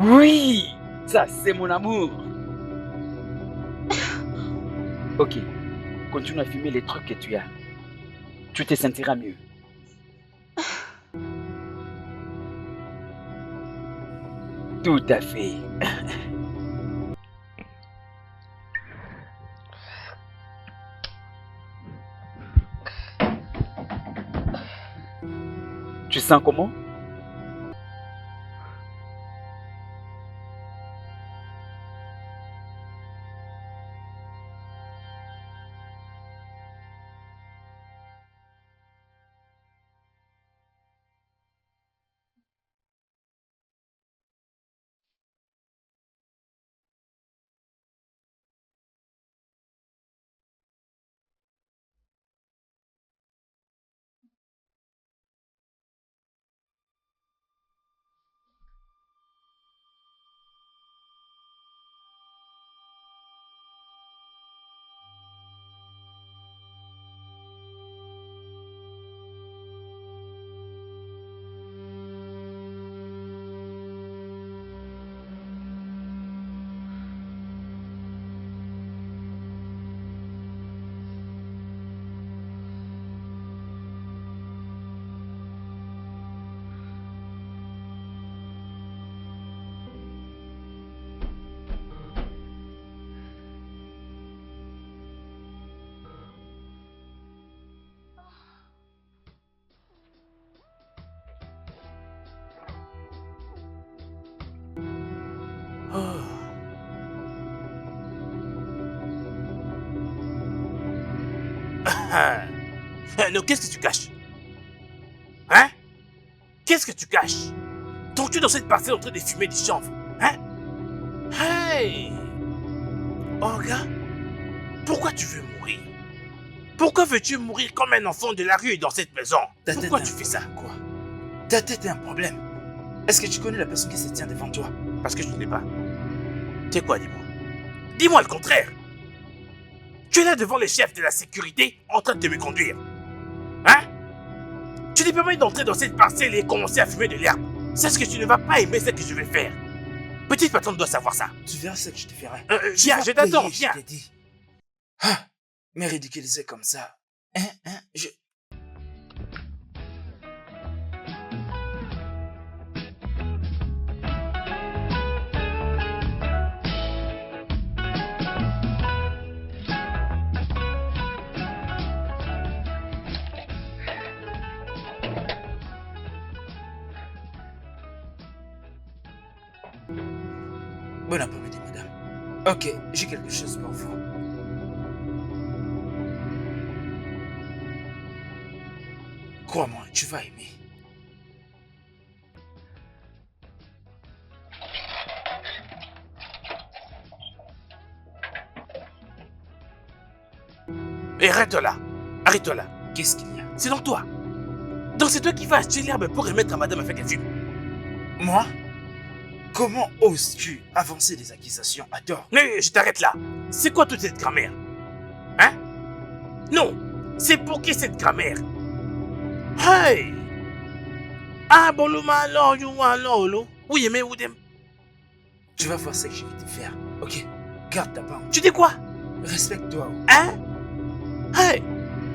Oui! Ça, c'est mon amour. Ok. Continue à fumer les trucs que tu as. Tu te sentiras mieux. Tout à fait. Tu sens comment? Non, qu'est-ce que tu caches? Hein? Qu'est-ce que tu caches? Donc tu es dans cette parcelle en train de fumer du chanvre, hein? Hey! Olga, pourquoi tu veux mourir? Pourquoi veux-tu mourir comme un enfant de la rue dans cette maison? Pourquoi tu fais ça? Quoi? Ta tête est un problème. Est-ce que tu connais la personne qui se tient devant toi? Parce que je ne l'ai pas. Tu sais quoi, dis-moi? Dis-moi le contraire! Tu es là devant les chefs de la sécurité en train de me conduire. Hein? Tu lui permets d'entrer dans cette parcelle et commencer à fumer de l'herbe. C'est ce que tu ne vas pas aimer, ce que je vais faire. Petite patronne doit savoir ça. Tu verras ce que je te ferai. Viens, je t'attends, payer, viens. Je t'ai dit. Ah, mais ridiculiser comme ça. Je... Bon après-midi, madame. Ok, j'ai quelque chose pour vous. Crois-moi, tu vas aimer. Et arrête-toi là. Arrête-toi là. Qu'est-ce qu'il y a? C'est donc toi. Donc c'est toi qui vas acheter l'herbe pour remettre à madame afin qu'elle fume. Moi? Comment oses-tu avancer des accusations à tort? Mais je t'arrête là. C'est quoi toute cette grammaire? Hein? Non. C'est pour qui cette grammaire? Hey! Ah, bon, le malon, oui, mais où dem? Tu vas voir ce que je vais te faire. Ok, garde ta banque. Tu dis quoi? Respecte-toi. Hein? Hey!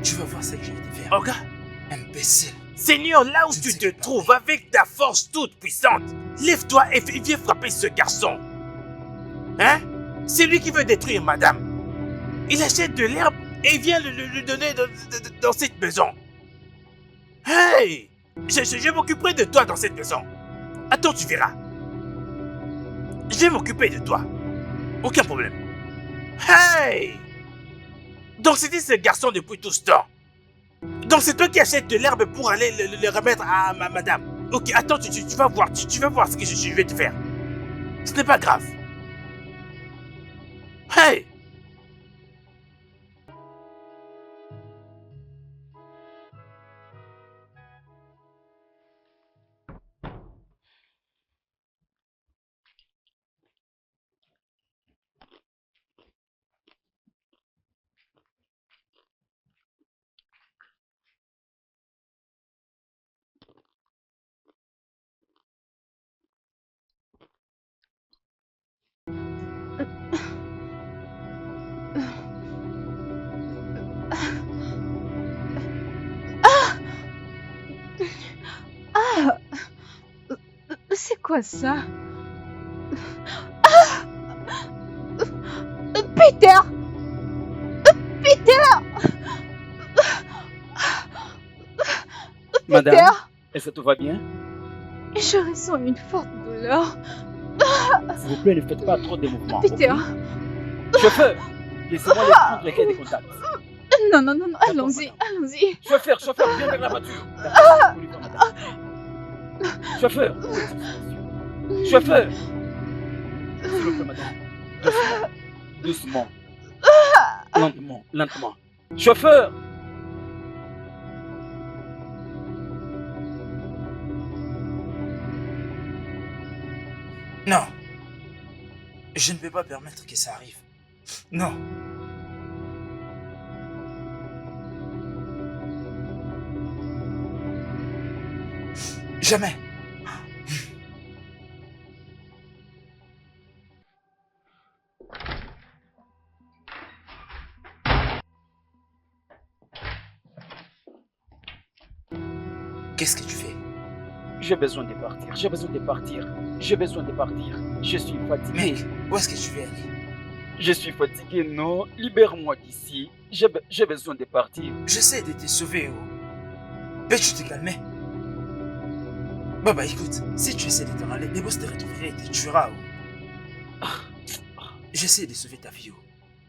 Tu vas voir ce que je vais te faire. Oh, gars. Imbécile. Seigneur, là où Tu ne tu sais te pas trouves, parler. avec ta force toute puissante, lève-toi et viens frapper ce garçon. Hein? C'est lui qui veut détruire madame. Il achète de l'herbe et il vient lui donner dans cette maison. Hey! Je m'occuperai de toi dans cette maison. Attends, tu verras. Je vais m'occuper de toi. Aucun problème. Hey! Donc c'était ce garçon depuis tout ce temps. Donc c'est toi qui achètes de l'herbe pour aller le remettre à ma madame. Ok, attends, tu vas voir, tu vas voir ce que je vais te faire. Ce n'est pas grave. Hey! Ah! C'est quoi ça? Ah! Peter! Peter! Madame, Peter! est-ce que tout va bien? Je ressens une forte douleur. S'il vous plaît, ne faites pas trop de mouvements. Peter! ok? Chauffeur, laissez-moi les prendre les clés de contact. Non, non, non, non, D'accord, allons-y, madame. allons-y. Chauffeur, viens vers la voiture. D'accord, vous madame. Chauffeur, chauffeur. S'il vous plaît, madame. Doucement, doucement. Lentement, lentement. Chauffeur! Non. Je ne peux pas permettre que ça arrive. Non. Jamais. Qu'est-ce que tu fais? J'ai besoin de partir, j'ai besoin de partir, j'ai besoin de partir. Je suis fatigué. Mec, où est-ce que tu veux aller? Je suis fatigué, non. Libère-moi d'ici. J'ai besoin de partir. J'essaie de te sauver, oh. Peux-tu te calmer? Bah écoute, si tu essaies de t'en aller, les boss te retrouveraient et te tuera, oh. J'essaie de sauver ta vie, oh.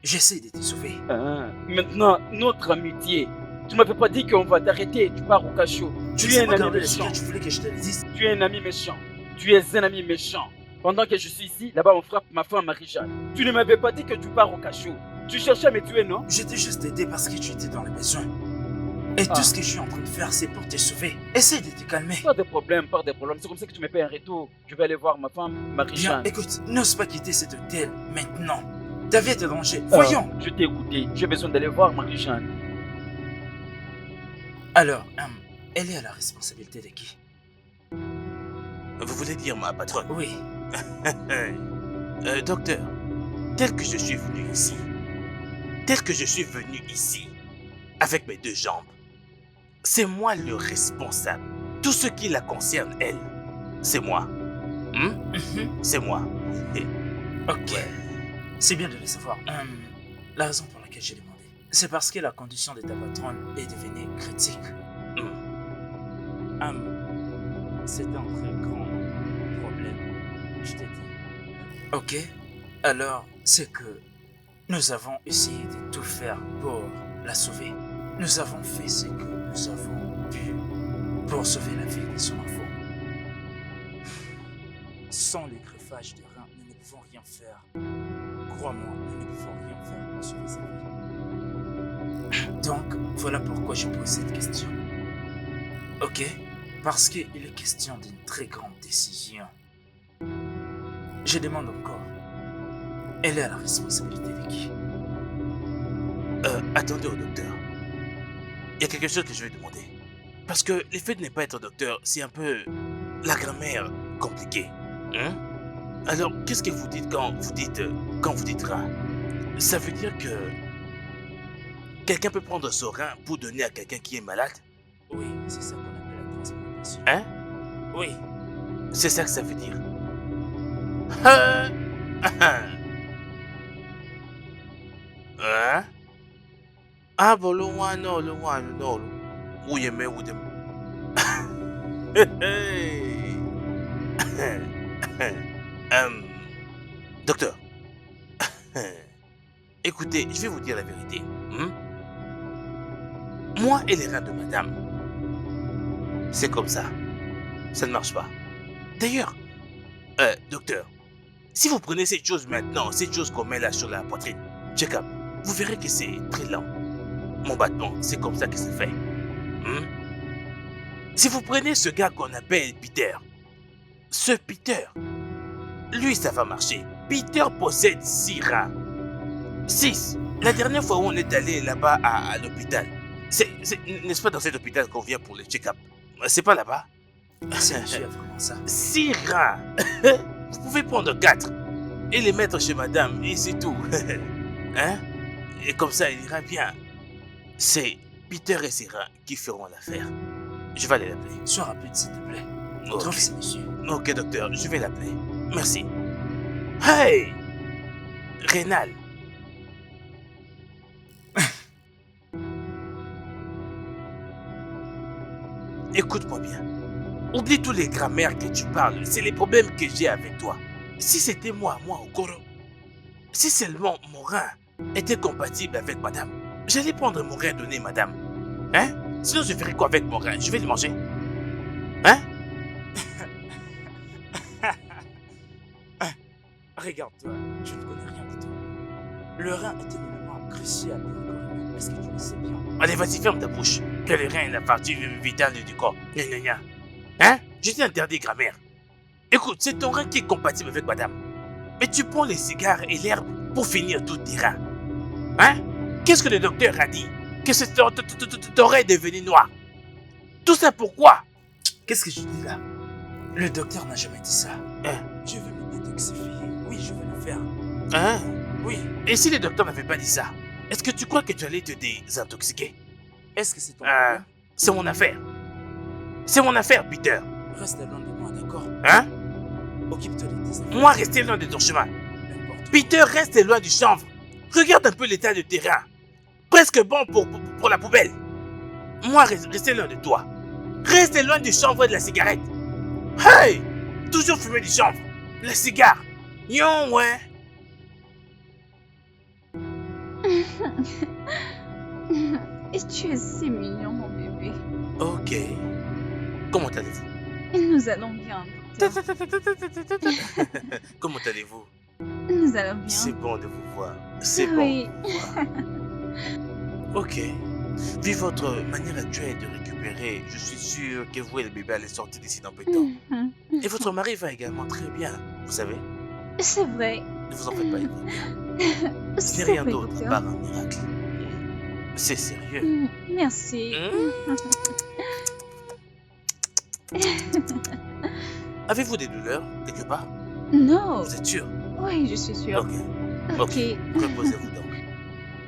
J'essaie de te sauver. Ah, maintenant, notre amitié. Tu m'avais pas dit qu'on va t'arrêter, tu pars au cachot. Tu Tu es sais un pas ami garder le méchant. secret, tu voulais que je te le dise. Tu es un ami méchant. Tu es un ami méchant. Pendant que je suis ici, là-bas on frappe ma femme Marie-Jeanne. Tu ne m'avais pas dit que tu pars au cachot. Tu cherchais à me tuer, non? Je t'ai juste aidé parce que tu étais dans le besoin. Et Ah. tout ce que je suis en train de faire, c'est pour te sauver. Essaie de te calmer. Pas de problème, pas de problème. C'est comme ça que tu me payes un retour. Je vais aller voir ma femme Bien, Marie-Jeanne. écoute, n'ose pas quitter cet hôtel maintenant. Ta vie est en danger. Voyons. Je t'ai écouté. J'ai besoin d'aller voir Marie-Jeanne. Alors, elle est à la responsabilité de qui? Vous voulez dire ma patronne? Oui. Docteur, tel que je suis venu ici, avec mes 2 jambes, c'est moi le responsable. Tout ce qui la concerne, elle, c'est moi. C'est moi. Et- Ok. C'est bien de le savoir. La raison pour laquelle j'ai demandé, c'est parce que la condition de ta patronne est devenue critique. C'est un très grand problème, je t'ai dit. Ok. Alors, c'est que nous avons essayé de tout faire pour la sauver. Nous avons fait ce que nous avons pu pour sauver la vie de son enfant. Sans le greffage des reins, nous ne pouvons rien faire. Crois-moi, nous ne pouvons rien faire pour sauver sa vie. Donc, voilà pourquoi je pose cette question. Ok? Parce qu'il est question d'une très grande décision. Je demande encore. Elle est à la responsabilité de qui? Attendez au docteur. Il y a quelque chose que je vais demander. Parce que le fait de ne pas être docteur, c'est un peu la grammaire compliquée. Alors, qu'est-ce que vous dites quand vous dites rein? Ça veut dire que quelqu'un peut prendre son rein pour donner à quelqu'un qui est malade? Oui, c'est ça qu'on appelle la transplantation. Hein? Oui. C'est ça que ça veut dire. Hein? Ah bon, le one, no. Oui, mais vous Docteur, écoutez, je vais vous dire la vérité. Moi et les reins de madame, c'est comme ça. Ça ne marche pas. D'ailleurs, docteur, si vous prenez cette chose maintenant, cette chose qu'on met là sur la poitrine, check-up, vous verrez que c'est très lent. Mon battement, c'est comme ça que c'est fait. Si vous prenez ce gars qu'on appelle Peter, ce Peter, lui ça va marcher. Peter possède 6 reins. 6. La dernière fois où on est allé là-bas à l'hôpital, n'est-ce pas dans cet hôpital qu'on vient pour le check-up? C'est pas là-bas? C'est vraiment ça. 6 reins. Vous pouvez prendre 4 et les mettre chez madame et c'est tout. Hein? Et comme ça, il ira bien. C'est Peter et ses reins qui feront l'affaire. Je vais aller l'appeler. Sois rapide, s'il te plaît. Ok. Trouve ce monsieur. Ok, docteur, je vais l'appeler. Merci. Hey! Rénal. Écoute-moi bien. Oublie tous les grammaires que tu parles. C'est les problèmes que j'ai avec toi. Si c'était moi, Okoro, si seulement mon rein était compatible avec madame, j'allais prendre mon rein donner madame. Hein? Sinon, je ferais quoi avec mon rein? Je vais le manger. Hein? Regarde-toi, je ne connais rien de toi. Le rein est un élément crucial pour le corps humain. Est-ce que tu le sais bien? Allez, vas-y, ferme ta bouche. Que le rein est la partie vitale du corps. Gna. Hein? Je t'ai interdit grammaire. Écoute, c'est ton rein qui est compatible avec madame. Mais tu prends les cigares et l'herbe pour finir tous tes reins. Hein? Qu'est-ce que le docteur a dit? Que ton rein est devenu noir. Tout ça pourquoi? Qu'est-ce que je dis là? Le docteur n'a jamais dit ça. Hein? Je veux me détoxifier. Oui, je vais le faire. Hein? Oui. Et si le docteur n'avait pas dit ça, est-ce que tu crois que tu allais te désintoxiquer? Est-ce que c'est ton problème? C'est mon affaire. C'est mon affaire, Peter. Reste loin de moi, d'accord? Hein? Occupe-toi de tes affaires. Moi, rester loin de ton chemin. N'importe Peter, reste loin du chanvre. Regarde un peu l'état de terrain. Presque bon pour la poubelle. Moi, rester loin de toi. Reste loin du chanvre et de la cigarette. Hey! Toujours fumer du chanvre. La cigare. Yon, ouais. Et tu es si mignon, mon bébé. Ok. Comment allez-vous? Nous allons bien, docteur. Comment allez-vous? Nous allons bien. C'est bon de vous voir. C'est bon Oui. de vous voir. Ok. Vu votre manière actuelle de récupérer, je suis sûr que vous et le bébé allez sortir d'ici dans peu de temps. Mhm. Et votre mari va également très bien, vous savez. C'est vrai. Ne vous en faites pas, il va bien. Ce C'est n'est rien vrai, d'autre docteur. par un miracle. C'est sérieux. Merci. Avez-vous des douleurs quelque part? Non. Vous êtes sûr? Oui, je suis sûre. Ok. Ok. Reposez-vous donc.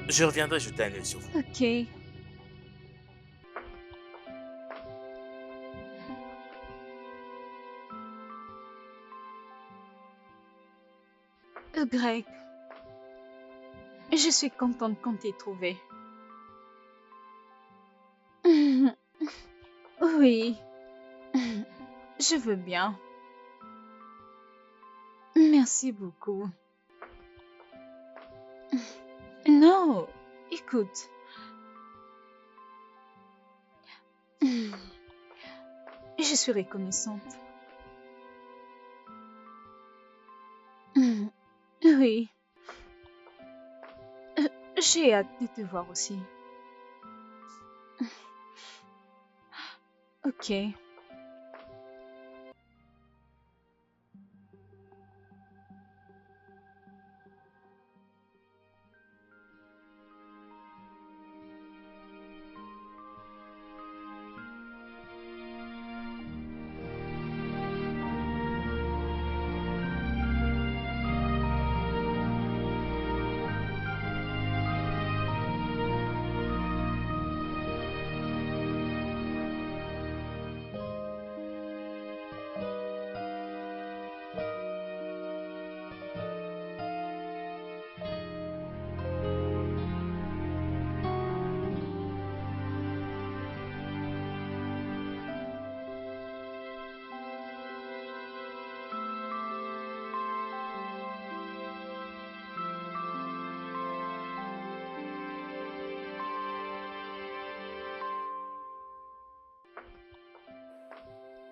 Je reviendrai jeter un œil sur vous. Ok. Greg, je suis contente qu'on t'ait trouvé. Oui, je veux bien. Merci beaucoup. Non, écoute. Je suis reconnaissante. Oui. J'ai hâte de te voir aussi. Ok.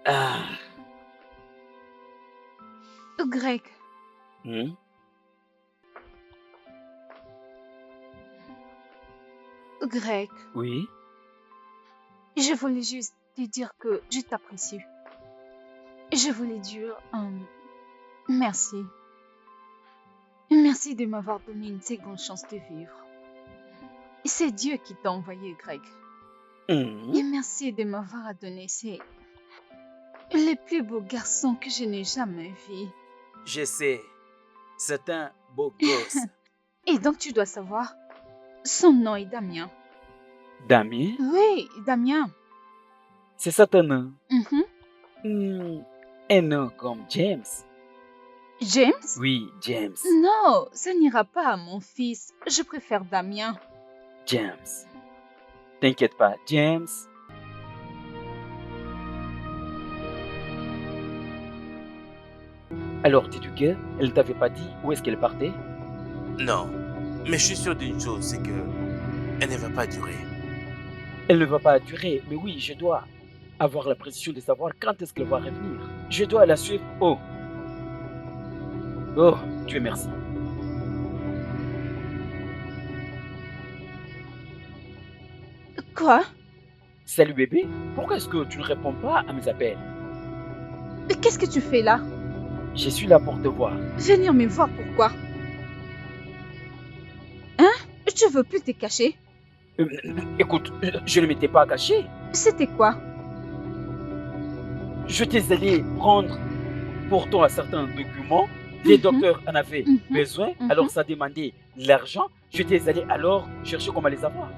Ah. Greg, Hmm? Greg, Oui? je voulais juste te dire que je t'apprécie. Je voulais dire merci. Merci de m'avoir donné une seconde chance de vivre. C'est Dieu qui t'a envoyé, Greg. Hmm? Et merci de m'avoir donné ces... les plus beaux garçons que je n'ai jamais vus. Je sais, c'est un beau gosse. Et donc tu dois savoir, son nom est Damien. Damien? Oui, Damien. C'est ça ton nom? Mhm. Un nom comme James? James? Oui, James. Non, ça n'ira pas à mon fils. Je préfère Damien. James. T'inquiète pas, James. Alors, dis-tu que elle t'avait pas dit où est-ce qu'elle partait? Non. Mais je suis sûr d'une chose, c'est que elle ne va pas durer. Elle ne va pas durer, mais oui, je dois avoir la précision de savoir quand est-ce qu'elle va revenir. Je dois la suivre. Oh. Oh, Dieu merci. Quoi? Salut bébé, pourquoi est-ce que tu ne réponds pas à mes appels? Qu'est-ce que tu fais là? Je suis là pour te voir. Venir me voir pourquoi? Hein? Tu veux plus te cacher? Écoute, je ne m'étais pas caché. C'était quoi? Je t'ai allé prendre pour toi certains documents. Les docteurs en avaient besoin, alors ça demandait l'argent. Je t'ai allé alors chercher comment les avoir.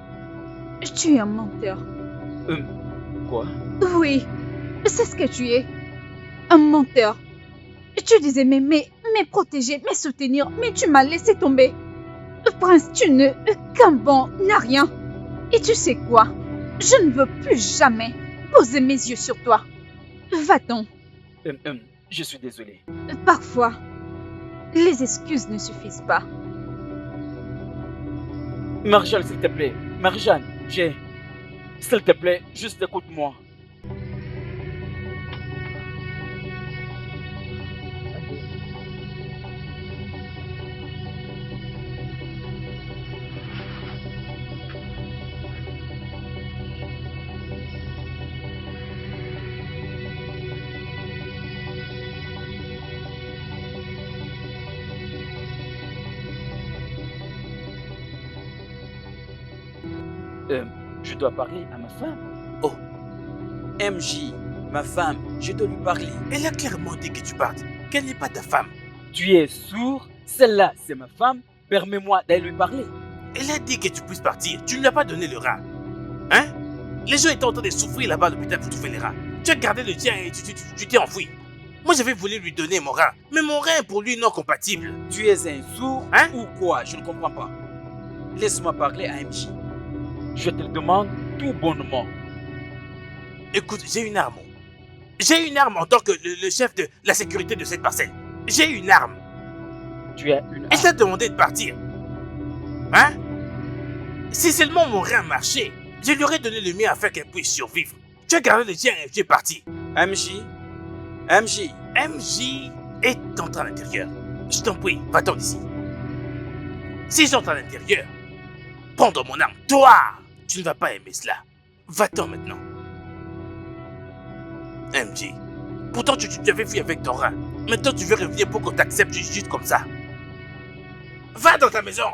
Tu es un menteur. Quoi? Oui, c'est ce que tu es. Un menteur. Tu disais m'aimer, me protéger, me soutenir, mais tu m'as laissé tomber. Prince, tu ne... qu'un bon n'a rien. Et tu sais quoi? Je ne veux plus jamais poser mes yeux sur toi. Va-t'en. Je suis désolé. Parfois, les excuses ne suffisent pas. Marjane, s'il te plaît. Marjane, s'il te plaît, juste écoute-moi. Je dois parler à ma femme. Oh, MJ, Ma femme, je dois lui parler. Elle a clairement dit que tu partes, qu'elle n'est pas ta femme. Tu es sourd? Celle-là, c'est ma femme. Permets-moi d'aller lui parler. Elle a dit que tu puisses partir. Tu ne lui as pas donné le rat. Hein? Les gens étaient en train de souffrir là-bas à l'hôpital pour trouver les rats. Tu as gardé le tien et tu t'es enfoui. Moi, j'avais voulu lui donner mon rat, mais mon rat est pour lui non compatible. Tu es un sourd Hein? ou quoi? Je ne comprends pas. Laisse-moi parler à MJ. Je te le demande tout bonnement. Écoute, j'ai une arme. J'ai une arme en tant que le chef de la sécurité de cette parcelle. J'ai une arme. Tu as une Elle t'a arme. demandé de partir. Hein? Si seulement mon rein marchait, je lui aurais donné le mien afin qu'elle puisse survivre. Tu as gardé le tien et tu es parti. MJ, MJ, MJ est entré à l'intérieur. Je t'en prie, va-t'en d'ici. Si j'entre à l'intérieur, prendre mon arme, toi, tu ne vas pas aimer cela. Va-t'en maintenant. MJ, pourtant tu avais fui avec ton rein. Maintenant tu veux revenir pour qu'on t'accepte juste comme ça. Va dans ta maison.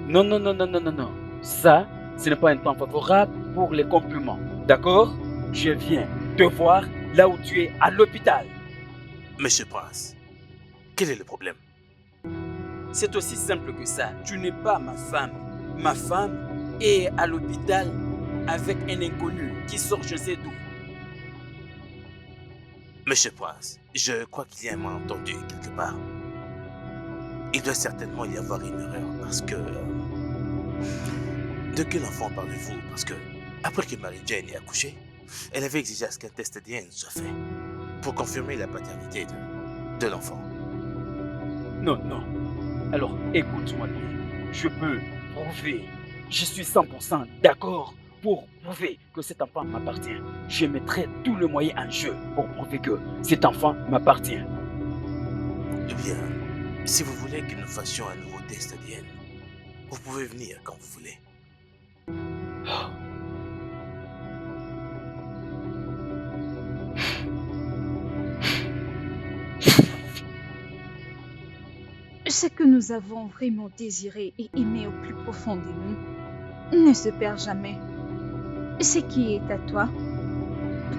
Non, non, non, non, non, non, non. Ça, ce n'est pas un temps favorable pour les compliments. D'accord? Je viens te voir là où tu es, à l'hôpital. Monsieur Prince, quel est le problème? c'est aussi simple que ça. Tu n'es pas ma femme. Ma femme est à l'hôpital avec un inconnu qui sort je sais d'où. Monsieur Prince, je crois qu'il y a un malentendu quelque part. Il doit certainement y avoir une erreur parce que... De quel enfant parlez-vous? Parce que, après que Marie-Jane ait accouché, elle avait exigé à ce qu'un test ADN soit fait pour confirmer la paternité de l'enfant. Non, non. Alors, écoute-moi bien. Je peux prouver. Je suis 100% d'accord pour prouver que cet enfant m'appartient. Je mettrai tous les moyens en jeu pour prouver que cet enfant m'appartient. Eh bien, si vous voulez que nous fassions un nouveau test ADN, vous pouvez venir quand vous voulez. Ce que nous avons vraiment désiré et aimé au plus profond de nous ne se perd jamais. Ce qui est à toi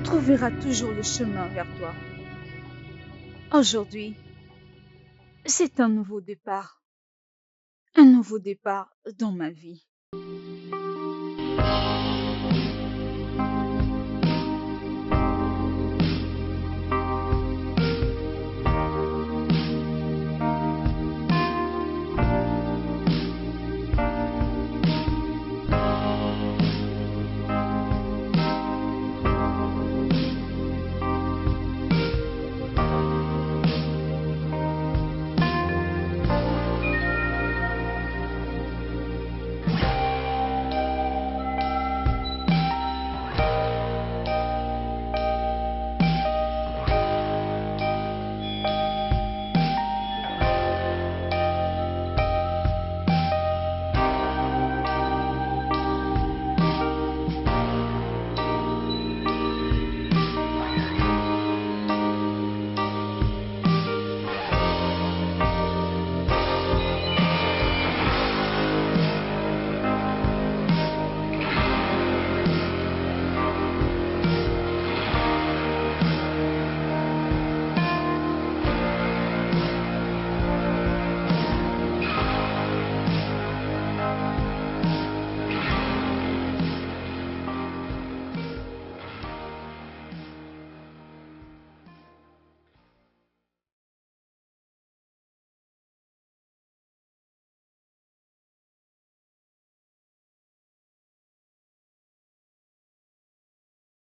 trouvera toujours le chemin vers toi. Aujourd'hui, c'est un nouveau départ. Un nouveau départ dans ma vie.